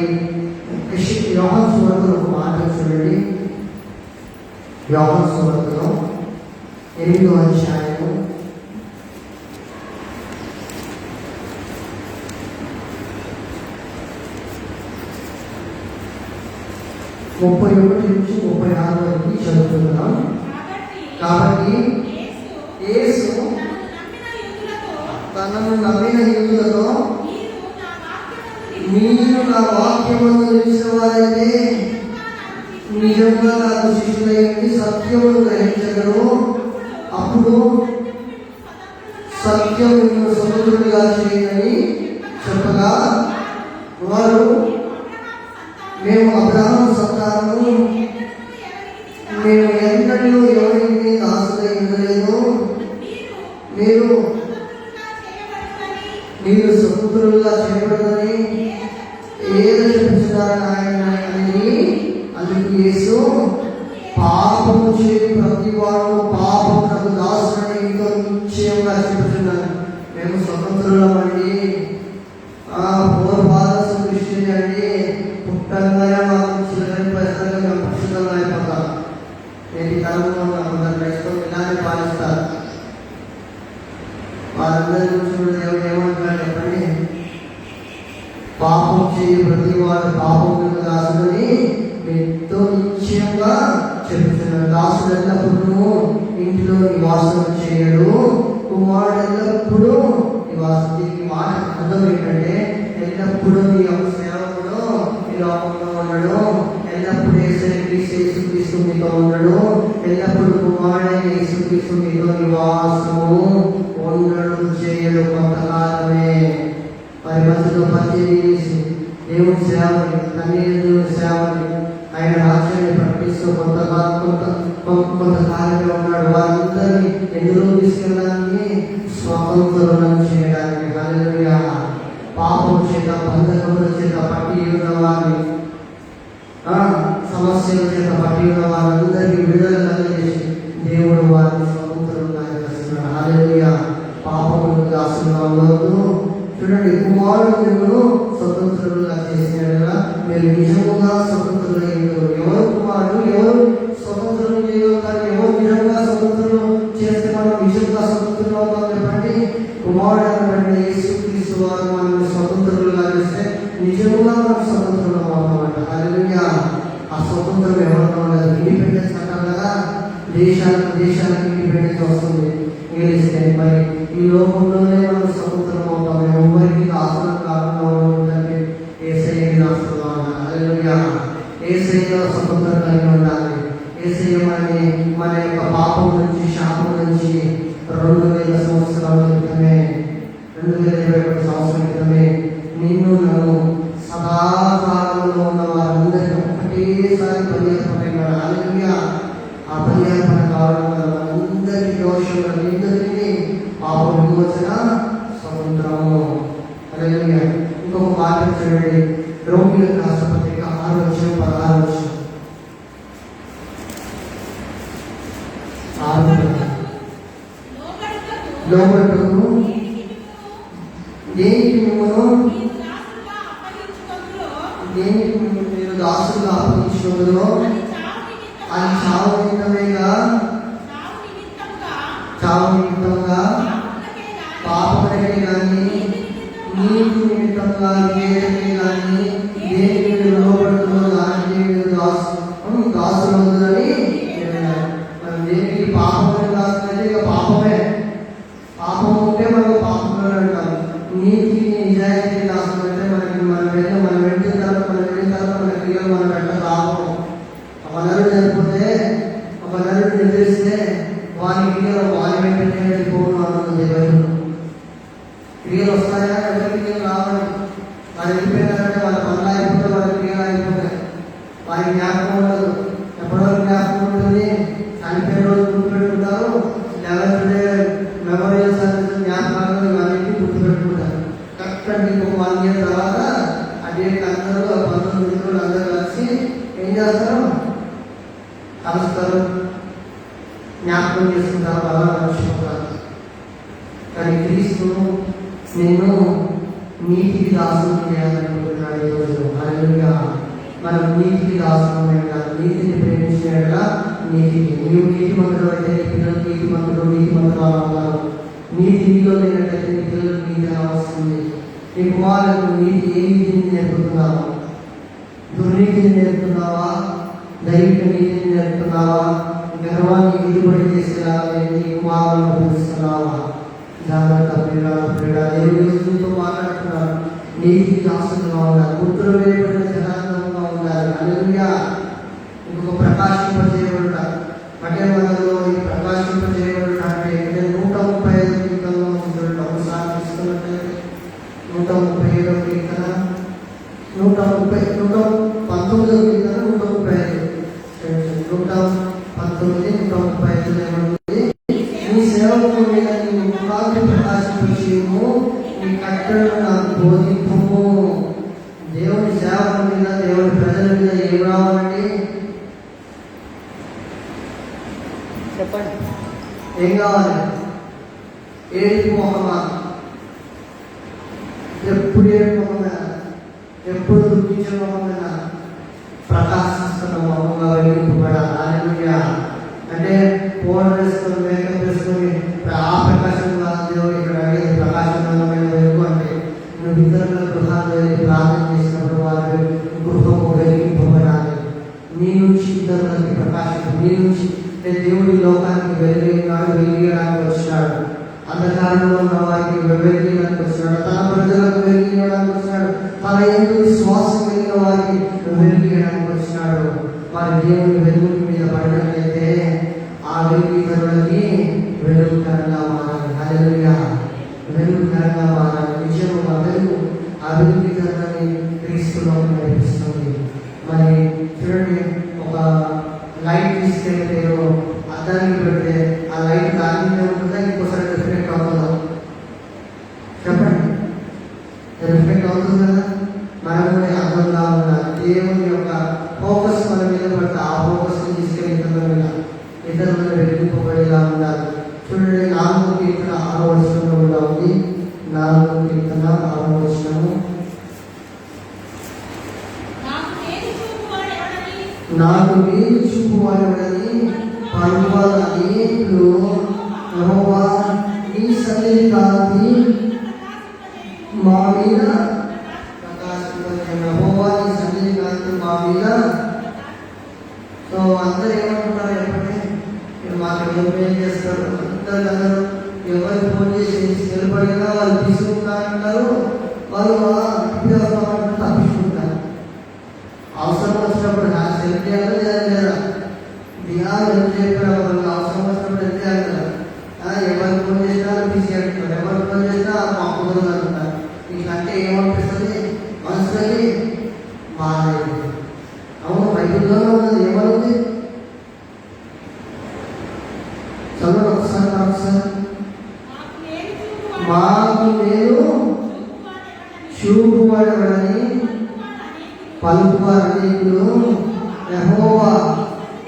యోహాను సువార్తలో ఒక మాట చూడండి. యోహాను సువార్తలో 8వ అధ్యాయము 31 నుంచి 36 వరకు చదువుతున్నాం. కాబట్టి యేసు తనను నమ్మిన యూదులతో మీరు నా వాక్యమును నిలిచిన వారైతే నిజంగా నాకు శిష్యులైంది సత్యమును గ్రహించగలరు, అప్పుడు సత్యం నిన్ను స్వతంత్రుడిగా చేయని చెప్పగా వారు మేము అబ్రహాము సంతానము, మేము ఎన్నడూ ఎవరికి దాసులై ఉండలేదు, మీరు స్వతంత్రులుగా చేయబడదని ఏదో చెప్తున్నారని ఆయన అనేది. అందుకు యేసు పాపము చేయని ప్రతి వాడు పాపమునకు దాసుడని ఇంకో నిశ్చయంగా చెప్తున్నాను. మేము స్వతంత్రులమండి, పూర్వభారత క్రిస్టియన్ అండి, పుట్టంగానే మాకు చిల్లని పరిస్థితుల్లో మేము పక్షుతంగా అయిపోతాం. నేను తరంలో ఉన్న క్రైస్తవులు ఇలానే పాలిస్తారు. వారందరి గురించి దేవుడు ఏమంటున్నాడు చెప్పండి? పాపం చేయి ప్రతి వాడు పాపములకు దాసుడని ఎంతో నిశ్చయంగా చెప్తున్నాడు. దాసుడు ఎల్లప్పుడూ ఇంటిలో నివాసం చేయడు, కుమారుడు ఎల్లప్పుడూ నివాసం. దీనికి మాట అర్థం ఏంటంటే ఎల్లప్పుడూ నీ యొక్క సేవకుడు ఈ లోకంలో ఉండడు, ఎల్లప్పుడూ యేసుక్రీస్తు మీతో ఉండడు, ఎల్లప్పుడూ కుమారుడైన యేసుక్రీస్తు మీతో నివాసము ఉండడు, చేయడు. కొంతకాలమే మరి మధ్యలో పరిచయం దేవుని సేవని, తల్లి సేవని, ఆయన రాజ్యాన్ని ప్రకటిస్తూ కొంతకాలంలో ఉన్నాడు. వారందరినీ ఎందులో తీసుకెళ్ళడానికి? స్వతంత్రులను చేయడానికి. హల్లెలూయా. పాపం చేత, బంధకముల చేత పట్టి ఉన్న వారిని, సమస్యల చేత పట్టి ఉన్న వారందరినీ విడుదల కలిగేసి దేవుడు వారిని స్వతంత్రంగా చేస్తున్నాడు. హల్లెలూయా. పాపములకు దాసు దాసులుగా ఉండవద్దు. చూడండి, కుమారుడు మిమ్మల్ని స్వతంత్రులుగా చేసినట్లుగా మీరు నిజముగా స్వతంత్రులై ఉండరు. ఎవరు కుమారుడు, ఎవరు స్వతంత్రులు చేయగలుగుతారు? ఎవరు నిజంగా స్వతంత్రులు చేస్తే మనం నిజంగా స్వతంత్రులు అవుతాం చెప్పండి? కుమారుడు అనబడిన యేసుక్రీస్తు వారు మనల్ని స్వతంత్రులుగా చేస్తే నిజంగా మనం స్వతంత్రులు అవుతామంట. హల్లెలూయా. ఆ స్వతంత్రం ఎవరిలో ఉండదు. ఇండిపెండెన్స్ అంటాం కదా, దేశానికి ఇండిపెండెన్స్ వస్తుంది. ఇంగ్లీష్కి మరి ఈ లోకంలోనే మనం స్వతంత్రం అవుతాం. ఎవరికి ఆసనం కాకుండా ఉండాలంటే యేసయ్యకి ఆసనం ఉండాలి. హల్లెలూయా. యేసయ్యలో స్వతంత్రం కలిగి ఉండాలి. యేసయ్య మన యొక్క పాపం నుంచి, శాపం నుంచి 2000 సంవత్సరాల క్రితమే, 2021 సంవత్సరం క్రితమే నిన్ను నన్ను సదాకాలంలో ఉన్న వారందరికీ ఒకటేసారి బలియార్పణ. హల్లెలూయా. ఆ బలియార్పణ కావడం వల్ల అందరి దోషులందరికీ పాప విమోచన, స్వతంత్రము. హల్లెలూయా. ఇంకొక మాట చూడండి, రోమిలకు రాసిన పత్రిక 6:16. లోబడుటకు దేనికి మిమ్మల్ని మీరు దాసులుగా అప్పగించుకుందో అది చావు నిమిత్తమేగా, చావు నిమిత్తంగా, పాపములకే కానీ నీకు నిమిత్తంగా వేదకే కానీ దేనికి మీరు లోబడుతుందో దానికి మీరు దాసులు అవుతుందని. మనం దేనికి పాపములు దాసులంటే ఇక పాపమే. పాపం ఉంటే మనకు పాపంలో అంటాం. నీతికి నిజాయితీ దాసులంటే మనం వెళ్ళిన తర్వాత మన క్రియలు మనం వెంట రావడం. ఒక నరుడు చనిపోతే, ఒక నరుడు నిద్రిస్తే వారి క్రియలు వారి వెంటనే వెళ్ళిపోవడం అన్నది బైబిల్. క్రియలు వస్తాయా? ఎవరి క్రియలు రావాలి. వారు వెళ్ళిపోయినారంటే వాళ్ళ పనులు అయిపోతే వాళ్ళ క్రియలు అయిపోతాయి. వారికి జ్ఞాపకం ఉండదు. ఎప్పటివరకు జ్ఞాపకం ఉంటుంది? చనిపోయిన రోజు గుర్తుపెట్టుకుంటారు. 11th డే మెమోరియల్ సర్వీస్ జ్ఞాపకాలు ఇవన్నీ గుర్తుపెట్టుకుంటారు. కరెక్ట్గా మీకు 1 year తర్వాత ఆ డేట్ అందరూ 19 మిత్రులు అందరూ కలిసి ఏం చేస్తారు? కలుస్తారు, జ్ఞాపకం చేసుకుంటారు, అలా మర్చిపోతారు. కానీ క్రీస్తు నిన్ను నీతికి దాసులు చేయాలనుకుంటున్నాడు ఈరోజు. హల్లెలూయా. మనం నీతికి దాసులు ఉండాలి. నీతిని ప్రేమించినట్లా నీతికి. నీవు నీతిమంతుడు అయితే నీ పిల్లలు నీతిమంతులు అవుతారు. నీతి నీలో లేనట్లయితే నీ పిల్లలకు నీతి ఎలా వస్తుంది? నీ కుమారులకు నీతి ఏ నీతిని నేర్పుతున్నావా? దుర్నీతిని నేర్పుతున్నావా? దైవిక నీతిని నేర్పుతున్నావా? గర్వాన్ని విలుబడి చేసేలాగా నీ కుమారులను పిలుస్తున్నావా? జాగ్రత్త ప్రియుడా, దేవుడితో మాట్లాడుతున్నారు. నీతికి దాసులుగా ఉండాలి. పుత్రులు వేయబడిన జనాంగంగా ఉండాలి. హల్లెలూయా. ఇంకొక ప్రకాశింపజేయబడుట. పట్టణంలో ఈ ప్రకాశింపజేయబడుట అంటే 135 కీర్తనలో ఉంటుంది. ఒకసారి తీసుకున్నట్లయితే 137 కీర్తన, 119 కీర్తన, 135, 119, 135 నీ సేవకు మీద నీ ముఖాన్ని ప్రకాశింపచేయము, నీ కట్టడను నాకు బోధింపుము. దేవుని సేవల మీద, దేవుని ప్రజల మీద ఏం రావాలండి? చెప్పండి, ఏం కావాలి? ఏడుపు మొహమా? ఎప్పుడు ఏడుపు మొహమేనా? ఎప్పుడు దుఃఖించిన మొహమేనా? ప్రకాశిస్తున్న మొహంగా వెలిగింపబడాలి. హల్లెలూయా. అంటే ఫోన్ వేసుకొని, మేకప్ వేసుకొని ఆ ప్రకాశం కాదు దేవుడు ఇక్కడ అడిగేది. ప్రకాశవంతమైన వెలుగు అంటే నువ్వు ఇతరుల గృహాలు వెళ్ళి ప్రార్థన చేసినప్పుడు వారి గృహము వెలిగింపబడాలి. నీ నుంచి ఇతరులకి ప్రకాశం, నీ నుంచి దేవుడి లోకానికి వెలిగడానికి వచ్చినాడు. అంధకారంలో ఉన్న వారికి వెలిగడానికి వచ్చినాడు. తన ప్రజలకు వెలిగడానికి వచ్చినాడు. తన ఎందు విశ్వాసం కలిగిన వారికి వెలిగడానికి వచ్చినాడు. వారి దేవుని వెలుగు మీద పడినట్లయితే ఆ వెలుగు ఇతరులకి వెలుగుకరంగా మారాలి. హల్లెలూయా. వెలుగుకరంగా మారాలి. నిజంగా వెలుగు ఆ వెలుగు ఇతరులని క్రీస్తులో నడిపిస్తుంది. మరి చూడండి, ఒక లైట్ తీసుకెళ్తే అద్దానికి పెడితే ఆ లైట్ దాని మీద ఉంటుందా, ఇంకోసారి రిఫ్లెక్ట్ అవుతుందా? చెప్పండి, రిఫ్లెక్ట్ అవుతుంది కదా. మనం కూడా అర్థంగా ఉండాలి. దేవుని యొక్క ఫోకస్ మన మీద పడితే ఆ ఫోకస్ తీసుకెళ్ళి ఇతరులను వెలిగింపబడేలా ఉండాలి. చూడండి, 4వ కీర్తన 6వ వచనంలో కూడా ఉంది. 4వ కీర్తన 6వ వచనము. నాకు మేలు చూపువాడని పలుకువారు అనేకులు, యెహోవా నీ సన్నిధి కాంతి మా మీద ప్రకాశింపజేయు. యెహోవా నీ సన్నిధి కాంతి మా మీద. సో అందరూ ఏమంటున్నారు? ఎప్పటి మాకు ఎవరు ఏం చేస్తారు? అందరూ ఎవరు ఫోన్ చేసి నిలబడినా వాళ్ళు తీసుకుంటారంటారు, వాళ్ళు తప్పించుకుంటారు. అవసరం వచ్చినప్పుడు నాకు సెలెక్ట్ చేయాలో లేదా బిహార్ ఎంత చెప్పారు, వాళ్ళకి అవసరం వచ్చినప్పుడు ఎంత చేయాలి కదా. ఎవరు ఫోన్ చేసినా బిజీ అంటున్నారు, ఎవరు ఫోన్ చేసినా మా కుదరదు అంటున్నారు. మీకంటే ఏమనిపిస్తుంది? మనసుకి బాగాలేదు. అవును, బైబిల్లోనే ఉన్నది. ఏమనుంది? చదవండి ఒకసారి. మాకు నేను చూపువాడని పలుకువారు అనేకులు, యెహోవా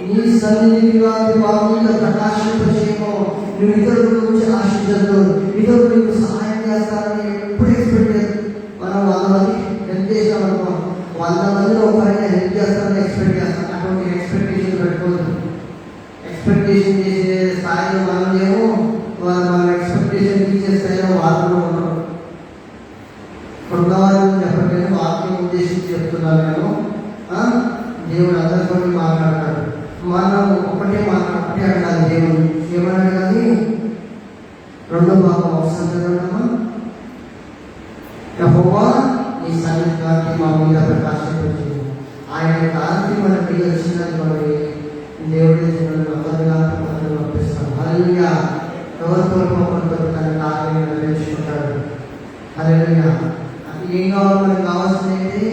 నీ సన్నిధి కాంతి మా మీద ప్రకాశింపజేయము. నువ్వు ఇతరుల గురించి ఆశించద్దు, ఇతరులు నీకు సహాయం చేస్తారని ఎప్పుడు ఎక్స్పెక్ట్ చేయదు. మనం 100 మంది హెల్ప్ చేసామనుకో, 100 మందిలో ఒకరైనా హెల్ప్ చేస్తారని ఎక్స్పెక్ట్ చేస్తాం. అటువంటి ఎక్స్పెక్టేషన్ పెట్టుకోవద్దు. ఎక్స్పెక్టేషన్ చేసే స్థాయిలో మనం లేము, మనం ఎక్స్పెక్టేషన్ ఇచ్చే స్థాయిలో వాళ్ళు ఉండరు. కొంతవారిని చెప్పట్లేదు, వాక్యం ఉద్దేశించి చెప్తున్నాను నేను. దేవుడు అందరితో మాట్లాడతాడు. మనం ఒకటే అడగాలి దేవుడు. ఏమని అడగాలి? 2వ భాగం అవసరం కదమ్మా. యెహోవా నీ సన్నిధి కాంతి మా మీద ప్రకాశింపజేయు. ఆయన కాంతి మనకి వచ్చినటువంటి దేవుడి ఒకరిగా పంపిస్తాం. హల్లెలూయా. ఎవరితో ఒకరితో తన కార్యాన్ని నెరవేర్చుకుంటాడు. హల్లెలూయా. ఏం కావాలి? మనకు కావాల్సింది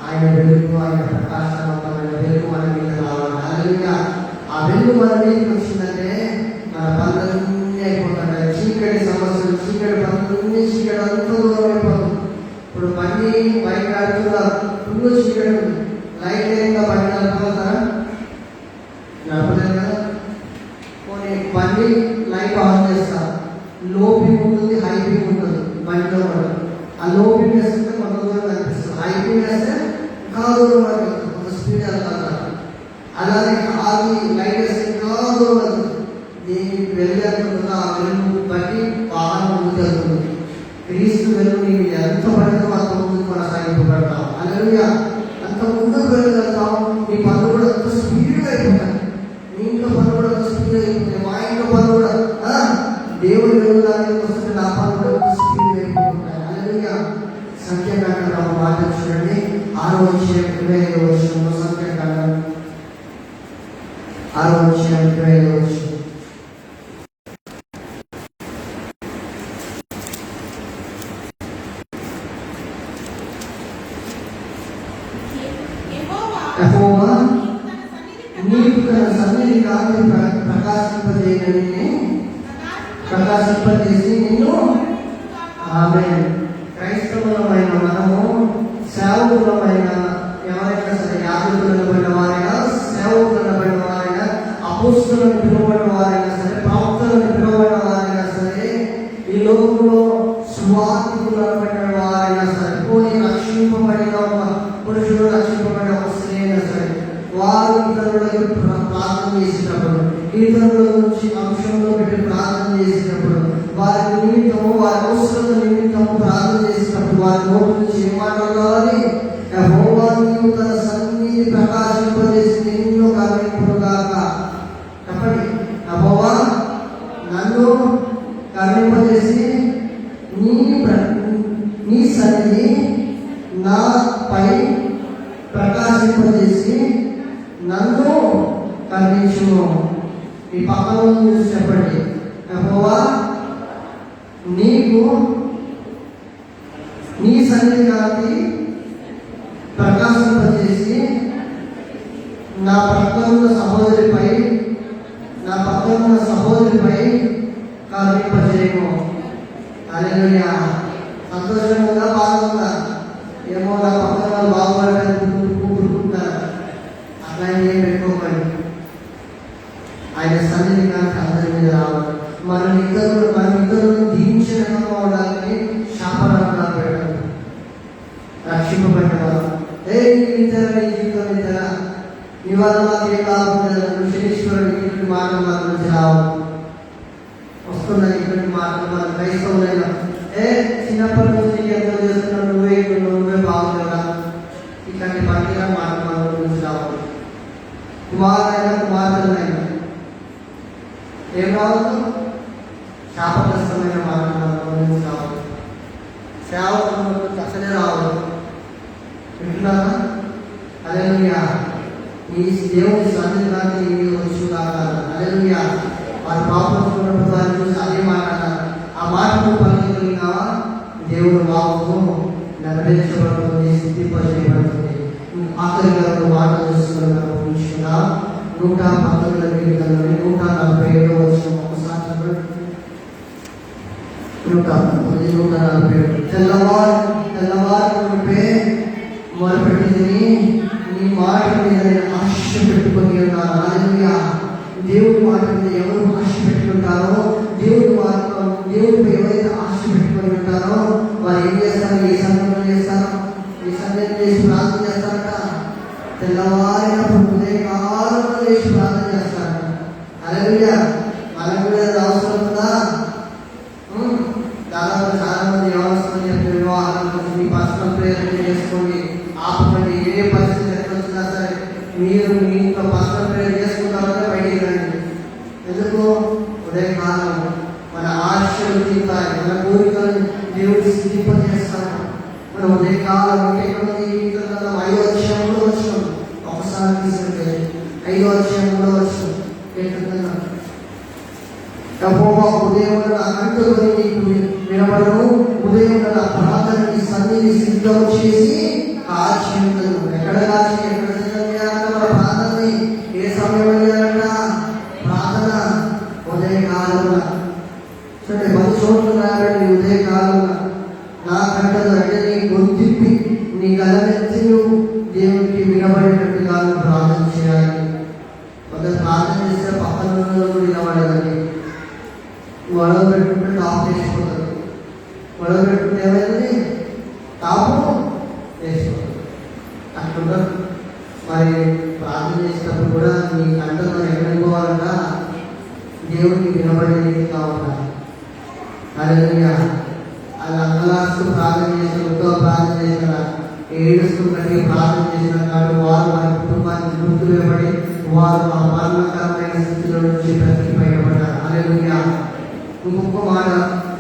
ఆయన వెలుగు, ఆయన ప్రకాశవంతమైన వెలుగు మన మీద రావాలి. హల్లెలూయా. ఆ వెలుగు మన మీదకి వచ్చిందంటే మన పనులన్నీ అయిపోతాయి. చీకటి సమస్యలు, చీకటి పనులన్నీ, చీకటి అంతా దూరం అయిపోతుంది. ఇప్పుడు బండి బయట నడుపుతున్నారు, ఫుల్ చీకటి ఉంది, లైట్ లేకుండా బండి నడుపుతారా? నడపలేదు కదా. కొన్ని బండి లైట్ ఆన్ చేస్తారు, లో బీమ్ ఉంటుంది, హై బీమ్ ఉంటుంది బండిలో కూడా. ఆ లో బీమ్ వేస్తుంటే కొంత దూరం కనిపిస్తుంది, హై బీమ్ వేస్తే ఇంకా దూరం పడుతుంది, కొంత స్పీడ్ వెళ్తారు. అలాగే ఆగి లైట్ వేస్తే ఇంకా దూరం వెళ్తుంది. దీనికి వెళ్ళేందుకు ఆ వెలుగు బట్టి వాహనం ముందుకు వెళ్తుంది. క్రీస్తు వెలుగు నీవు ఎంత పడితే అంత ముందుకు కొనసాగింపబడతావు. హల్లెలూయా. అంత ముందుకు వెళ్ళగలుగుతావు. నీ పనులు కూడా అంత స్పీడ్గా అయిపోతాయి. మీ ఇంట్లో పనులు కూడా అంత స్పీడ్గా అయిపోతాయి. మా ఇంట్లో పనులు కూడా దేవుడు వెళ్ళడానికి వస్తుంటే నా పనులు కూడా స్పీడ్గా అయిపోతున్నాయి. హల్లెలూయా. సంఖ్యాకాండం ఒక మాట చూడండి, 6వ అధ్యాయం 25వ వచనంలో. సంఖ్యాకాండం 6వ అధ్యాయం 25వ వచనం. యెహోవా నీకు తన సన్నిధి కాంతి ప్రకాశింపజేసి నిన్ను. ఆమేన్. క్రైస్తవులమైన మనము, సేవకులమైన ఎవరైనా సరే, యాజకులను పడిన వారైనా, సేవకులను పడిన వారైనా, అపోస్తలులను పిలువబడిన వారైనా సరే, ప్రవక్తలను పిలువబడిన వారైనా సరే, ఈ లోకంలో సువార్తికులను పడిన వారైనా సరే, పోనీ రక్షింపబడిన పురుషులు, రక్షింపబడిన స్త్రీ అయినా సరే, వారు ఇతరులకు ప్రార్థన చేసినప్పుడు, ఇతరుల నుంచి అంశంలో పెట్టి ప్రార్థన చేసినప్పుడు, వారి నిమిత్తము, వారి అవసరాల నిమిత్తము ప్రార్థన చేసినప్పుడు వారి నోటి నుంచి ఏం మాట్లాడాలి? యెహోవా నీవు తన సన్నిధి ప్రకాశింపజేసి నిన్ను కరుణింపుగాక. చెప్పండి. యెహోవా నన్ను కరుణింపజేసి నీ సన్నిధి నాపై ప్రకాశింపజేసి నన్ను కరుణించును. ఈ పక్కన చూసి చెప్పండి. యెహోవా నీకు నీ సన్నిధి కాంతి ప్రకాశింపజేసి నా పక్కనున్న సహోదరిపై కరుణింపజేయము. హల్లెలూయా. సంతోషంగా బాగుందా? ఏమో నా పక్కన వాళ్ళు బాగుపడటానికి కూరుకుంటారు. అట్లా ఏం పెట్టుకోకండి. ఆయన సన్నిధి కాంతి అందరి మీద రావాలి. మనం ఇతరులను దీవించడంగా ఉండాలని నీ వల్ల మాకు ఏ కాకుండా శనీశ్వరుడు ఇటువంటి మాటలు మాకు నుంచి రావు. వస్తున్నాయి ఇటువంటి మాటలు మన క్రైస్తవులైనా చిన్నప్పటి నుంచి ఎంతో చేస్తున్నావు, నువ్వే బాగుందా, ఇట్లాంటి పట్టిన మాటలు మన నుంచి రావు. కుమారులైనా కుమార్తెలైనా ఏం రావద్దు, శాపగ్రస్తమైన మాటలు మన నుంచి రావద్దు. సేవకుల అసలే రావద్దు. వింటున్నారా? హల్లెలూయా. ఈ దేవుని సన్నిధానానికి మీరు వచ్చి కాదు. హల్లెలూయా. వారి పాపం చూడడం వారి గురించి అదే మాట్లాడాలి. ఆ మాటను పలికినావా దేవుడు వాక్కు నెరవేర్చబడుతుంది, సిద్ధింపజేయబడుతుంది. ఆఖరిగా మాట చూసుకున్నాను. 119 కీర్తనలోని 147 వచ్చిన ఒకసారి చదవండి. 147 తెల్లవారు మొదలుపెట్టింది నీ మాట మీద ఆశ పెట్టుకొని ఉన్నాను. హల్లెలూయా. దేవుడి మాట మీద ఎవరు ఆశ పెట్టుకుంటారో, దేవుడిపై ఎవరైతే ఆశ పెట్టుకొని ఉంటారో వారు ఏం చేస్తారు? ఏ సమయంలో చేస్తారు? ఏ సమయంలో చేసి ప్రార్థన చేస్తారట. తెల్లవారినప్పుడు ఉదయకాలంలో చేసి ప్రార్థన చేస్తారట. హల్లెలూయా. మనకు కూడా అవసరం ఉందా? దాదాపు చాలా మంది అవసరం చెప్పే వివాహాలు మీ పర్సనల్ ప్రేరణ చేసుకోండి, ఆపండి. ఏ పరిస్థితి ఎక్కడ వచ్చినా సరే మీరు మీ ఇంట్లో పర్సనల్ ప్రేరణ చేసుకుంటారంటే బయటికి రండి. ఎందుకు? ఉదయకాలం మన ఆశలు తీరుతాయి, మన కోరికలను దేవుడు సిద్ధింపజేస్తాడు. మన ఉదయకాలం అంటే 5వ అధ్యాయంలో వచ్చాం. ఒకసారి తీసుకుంటే 5వ అధ్యాయంలో వచ్చాం. యెహోవా ఉదయం అంటుకొని నీకు వినబడను, ఉదయం ప్రార్థనకి సన్నిధి సిద్ధం చేసి కాచి ఉండదు. ఎక్కడ కాచి ఎక్కడ సిద్ధం చేయాలంటే మన ప్రార్థనని ఏ సమయంలో చేయాలంట? ప్రార్థన ఉదయకాలంలో. సరే 10 చోట్ల రాబడి ఉదయకాలంలో నా కంటలు అంటే నీ గొంతిప్పి నీ గలమెత్తి నువ్వు దేవునికి వినబడేటట్టుగా ప్రార్థన చేయాలి. కొందరు ప్రార్థన చేస్తే పక్కన వినబడదండి. గొడవ పెట్టుకుంటే టాప్ వేసిపోతుంది. గొడవ పెట్టుకుంటే ఏమైంది? టాపు వేసిపోతుంది. అట్లా మరి ప్రార్థన చేసేటప్పుడు కూడా నీ కంటలు ఎక్కడికి పోవాలంట? దేవుడికి వినబడేది కావాలి. హల్లెలూయా. అది అంగలాస్తూ ప్రార్థన చేసిన, ఉత్తమ ప్రార్థన చేసిన, ఏడుస్తూ కట్టి ప్రార్థన చేసిన కాదు వారు వారి కుటుంబాన్ని గుర్తువేయబడి వారు ఆ మరణకరమైన స్థితిలో నుంచి బ్రతికి బయటపడ్డారు. హల్లెలూయా. ఇంకొక మాట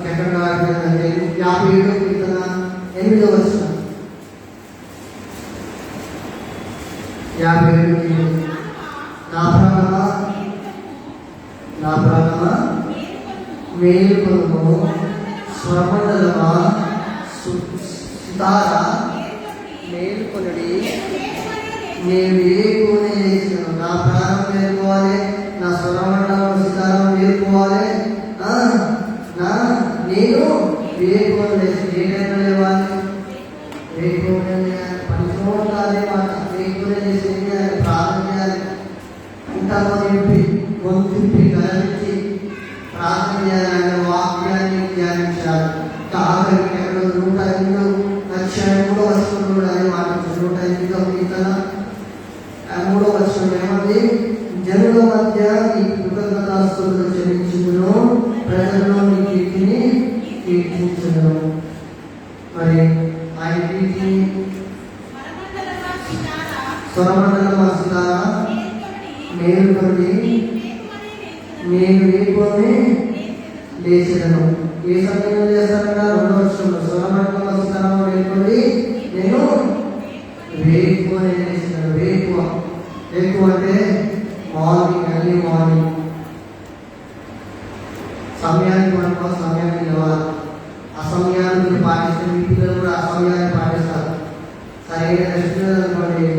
ఎక్కడ అంటే 57 కీర్తన 8వ వచనం. 57 నా ప్రాణమా మేలుకొనుము, స్వరమండలమా సితారా మేలుకొనుడి. నేను ఏకోనే చేసినాను. నా ప్రాణం మేలుకోవాలి, నా స్వరమండలం సితారా మేలుకోవాలి. నేను వేకోని లేచి ఏ టైంలో లేవాలి? వేకోనే లేవాలి. 10 చోట్ల అదే మాట. వేకోనే చేసి ఏం చేయాలి? ప్రార్థన చేయాలి. ఇంతలో నింపి గొంతింపి గలవించి ప్రార్థన చేయాలంటే వాక్యాన్ని ధ్యానించాలి. ఆఖరికి ఎక్కడ 108 అధ్యాయంలో వచనంలో కూడా అదే మాట. 108వ కీర్తన 3వ వచనం ఏమంది? జనుల మధ్య నీ కృతజ్ఞతాస్తుతులు చెల్లించును, ప్రజల్లో నీ కీర్తిని కీర్తించును. మరి ఆయన కీర్తిని స్వరమండలం సితారా మేలుకొని నేను వేకుని లేచెదను. ఏ సమయంలో చేస్తానంట? 2వ వచనంలో స్వరమండలం సితారా మేలుకొని నేను వేకుని లేచెదను. వేకు అంటే మార్నింగ్, ఎర్లీ మార్నింగ్. సమయానికి పడుకో, సమయానికి లేవాలి. అసమయాన్ని మీరు పాటిస్తే మీ పిల్లలు కూడా అసమయాన్ని పాటిస్తారు. సరైన రెస్ట్ అనుకోండి,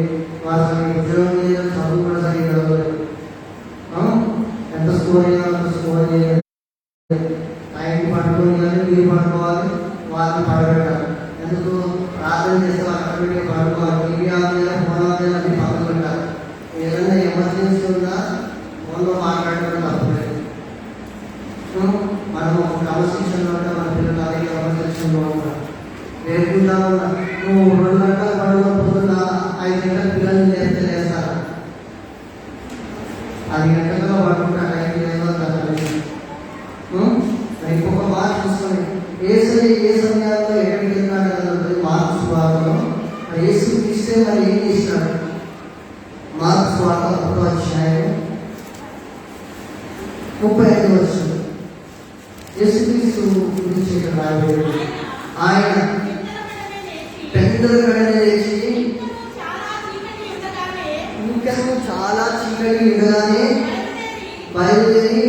వారు సరిగ్గా ఉద్యోగం చేయడం, చదువు కూడా సరిగ్గా చదవలేదు. ఎంత స్కోర్ చేయాలో అంత స్కోర్ చేయాలి. టైంకి పడుకోని కానీ మీరు పడుకోవాలి, వాళ్ళని పడబెట్టాలి. ఎందుకు? ప్రార్థన చేస్తే వాళ్ళు అక్కడ పడుకోవాలి. టీవీ ఆఫ్ చేయాలి, ఫోన్ ఆఫ్ చేయాలి, అన్ని పక్కన పెట్టాలి. ఏదైనా ఎమర్జెన్సీ ఉందా ఫోన్లో మాట్లాడడం తప్పలేదు. మనం ఒక క్రమశిక్షణలో ఉంటే మన పిల్లలు అదే క్రమశిక్షణలో ఉంటారు. లేకుండా నువ్వు 2 గంటలు పడుకోకపోతున్నా 5 గంటల పిల్లల్ని చేస్తే లేస్తారు. ఏ సమయాల్లో ఎక్కడికి వెళ్ళాడు అన్నది మార్కు సువార్తలో యేసు క్రీస్తే మరి ఏం చేసినాడు? మార్కు సువార్త 1వ అధ్యాయం 35వ వచనం. యేసుక్రీస్తు గురించి ఇక్కడ రాయబడింది. ఆయన పెద్దలకడనే లేచి ఇంకా చాలా చీకటి ఉండగానే బయలుదేరి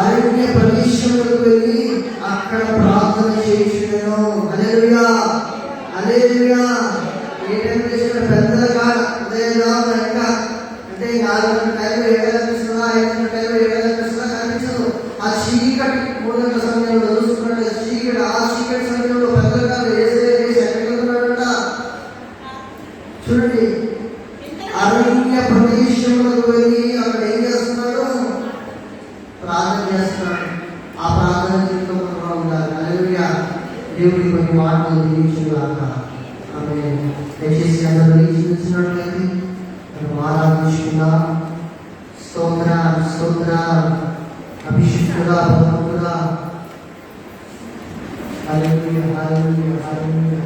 అరణ్య ప్రదేశంలోకి వెళ్ళి అక్కడ ప్రార్థన చేయించను. హల్లెలూయా, హల్లెలూయా. ఏ టైం చేసిన పెద్దల కాడ ఇంకా అంటే 4 టైంలో 7 కనిపిస్తుందా, 5 టైంలో 7 కనిపిస్తుందా? కనిపించదు. ఆ చీకటి 3 గంటల సమయంలో చూసుకున్నట్టు చీకటి, ఆ చీకటి సమయంలో పెద్దల కాడ వేసి ఎక్కడికి వెళ్తున్నాడంట చూడండి. అరణ్య ప్రదేశంలోకి వెళ్ళి అక్కడ ఏం చేస్తున్నాడు? ప్రార్థన చేస్తున్నాడు. ఆ ప్రార్థన జీవితంలో ఉండాలి. హల్లెలూయా. దేవుడి కొన్ని మాటలు దీవించుగాక. ఆమె దయచేసి అందరూ చూసినట్లయితే మనం ఆరాధించుకుందాం. స్తోత్ర స్తోత్ర అభిషిక్తుడా భగవంతుడా. హల్లెలూయా, హల్లెలూయా, హల్లెలూయా.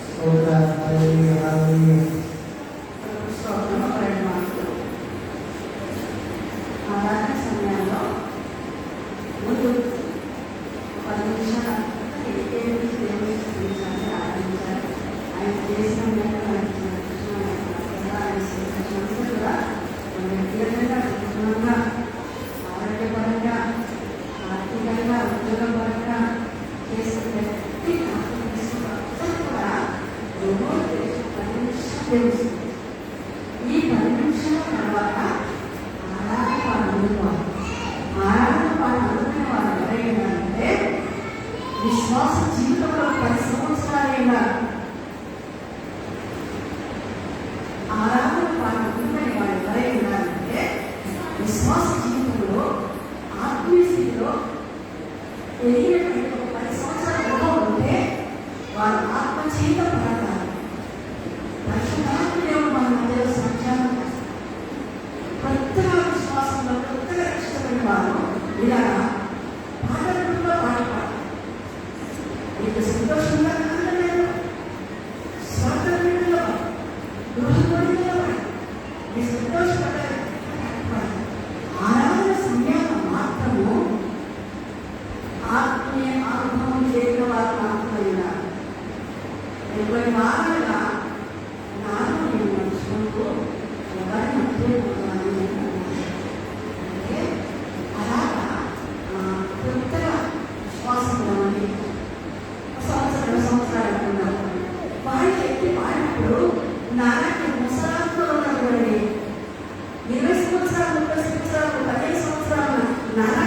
స్తోత్ర, హల్లెలూయా, హల్లెలూయా. ఆరాధన సమయంలో ముందు 10 నిమిషాలు దేవుని స్తుతించాలి, ఆరాధించాలి. ఆయన చేసిన మేలు కూడా మన వ్యక్తిగతంగా, కుటుంబంగా, ఆరోగ్యపరంగా, ఆర్థికంగా, ఉద్యోగం పరంగా చేసిన వ్యక్తి కూడా 10 నిమిషాలు తెలుస్తుంది. ఈ 10 నిమిషాల తర్వాత ఆరాధన వాళ్ళు అనుకునే వాళ్ళు ఎవరైనా అంటే విశ్వాస జీవితంలో 10 సంవత్సరాలైనా ఆరాధన వాళ్ళు అనుకునే వాళ్ళు ఎవరైనా అంటే విశ్వాస జీవితంలో ఆత్మీయ స్థితిలో ఎదిగినటువంటి 10 సంవత్సరాలలో ఉంటే వాళ్ళు ఆత్మ చేత పడతారు. పరిశుద్ధాత్మ మన మధ్యలో సంచారం కొత్తగా విశ్వాసంలో కొత్తగా ఇష్టమైన వారు ఇలా పాటలతో పాడతారు. మీకు సంతోషంగా ఆనందలేదు, స్వాతంత్రంలో గృహంలో మీ సంతోషపడ్డారు. ఆరాధన సమయాలు మాత్రము ఆత్మీయ అనుభవం చేయడం వారు మాత్రమే. కొన్ని వారాలుగా నాలో నేను మనుషులకు ఎవరిని మధ్యపోతున్నాను అంటే అలాగా కొత్తగా విశ్వాసం ఉన్నవాడిని 1 సంవత్సరాలు అనుకున్నాను. వాడికి ఎత్తి పాడినప్పుడు నాలాంటి ముసలాంతో ఉన్నటువంటి 20 సంవత్సరాలు, 30 సంవత్సరాలు, 15 సంవత్సరాలు నాలాంటి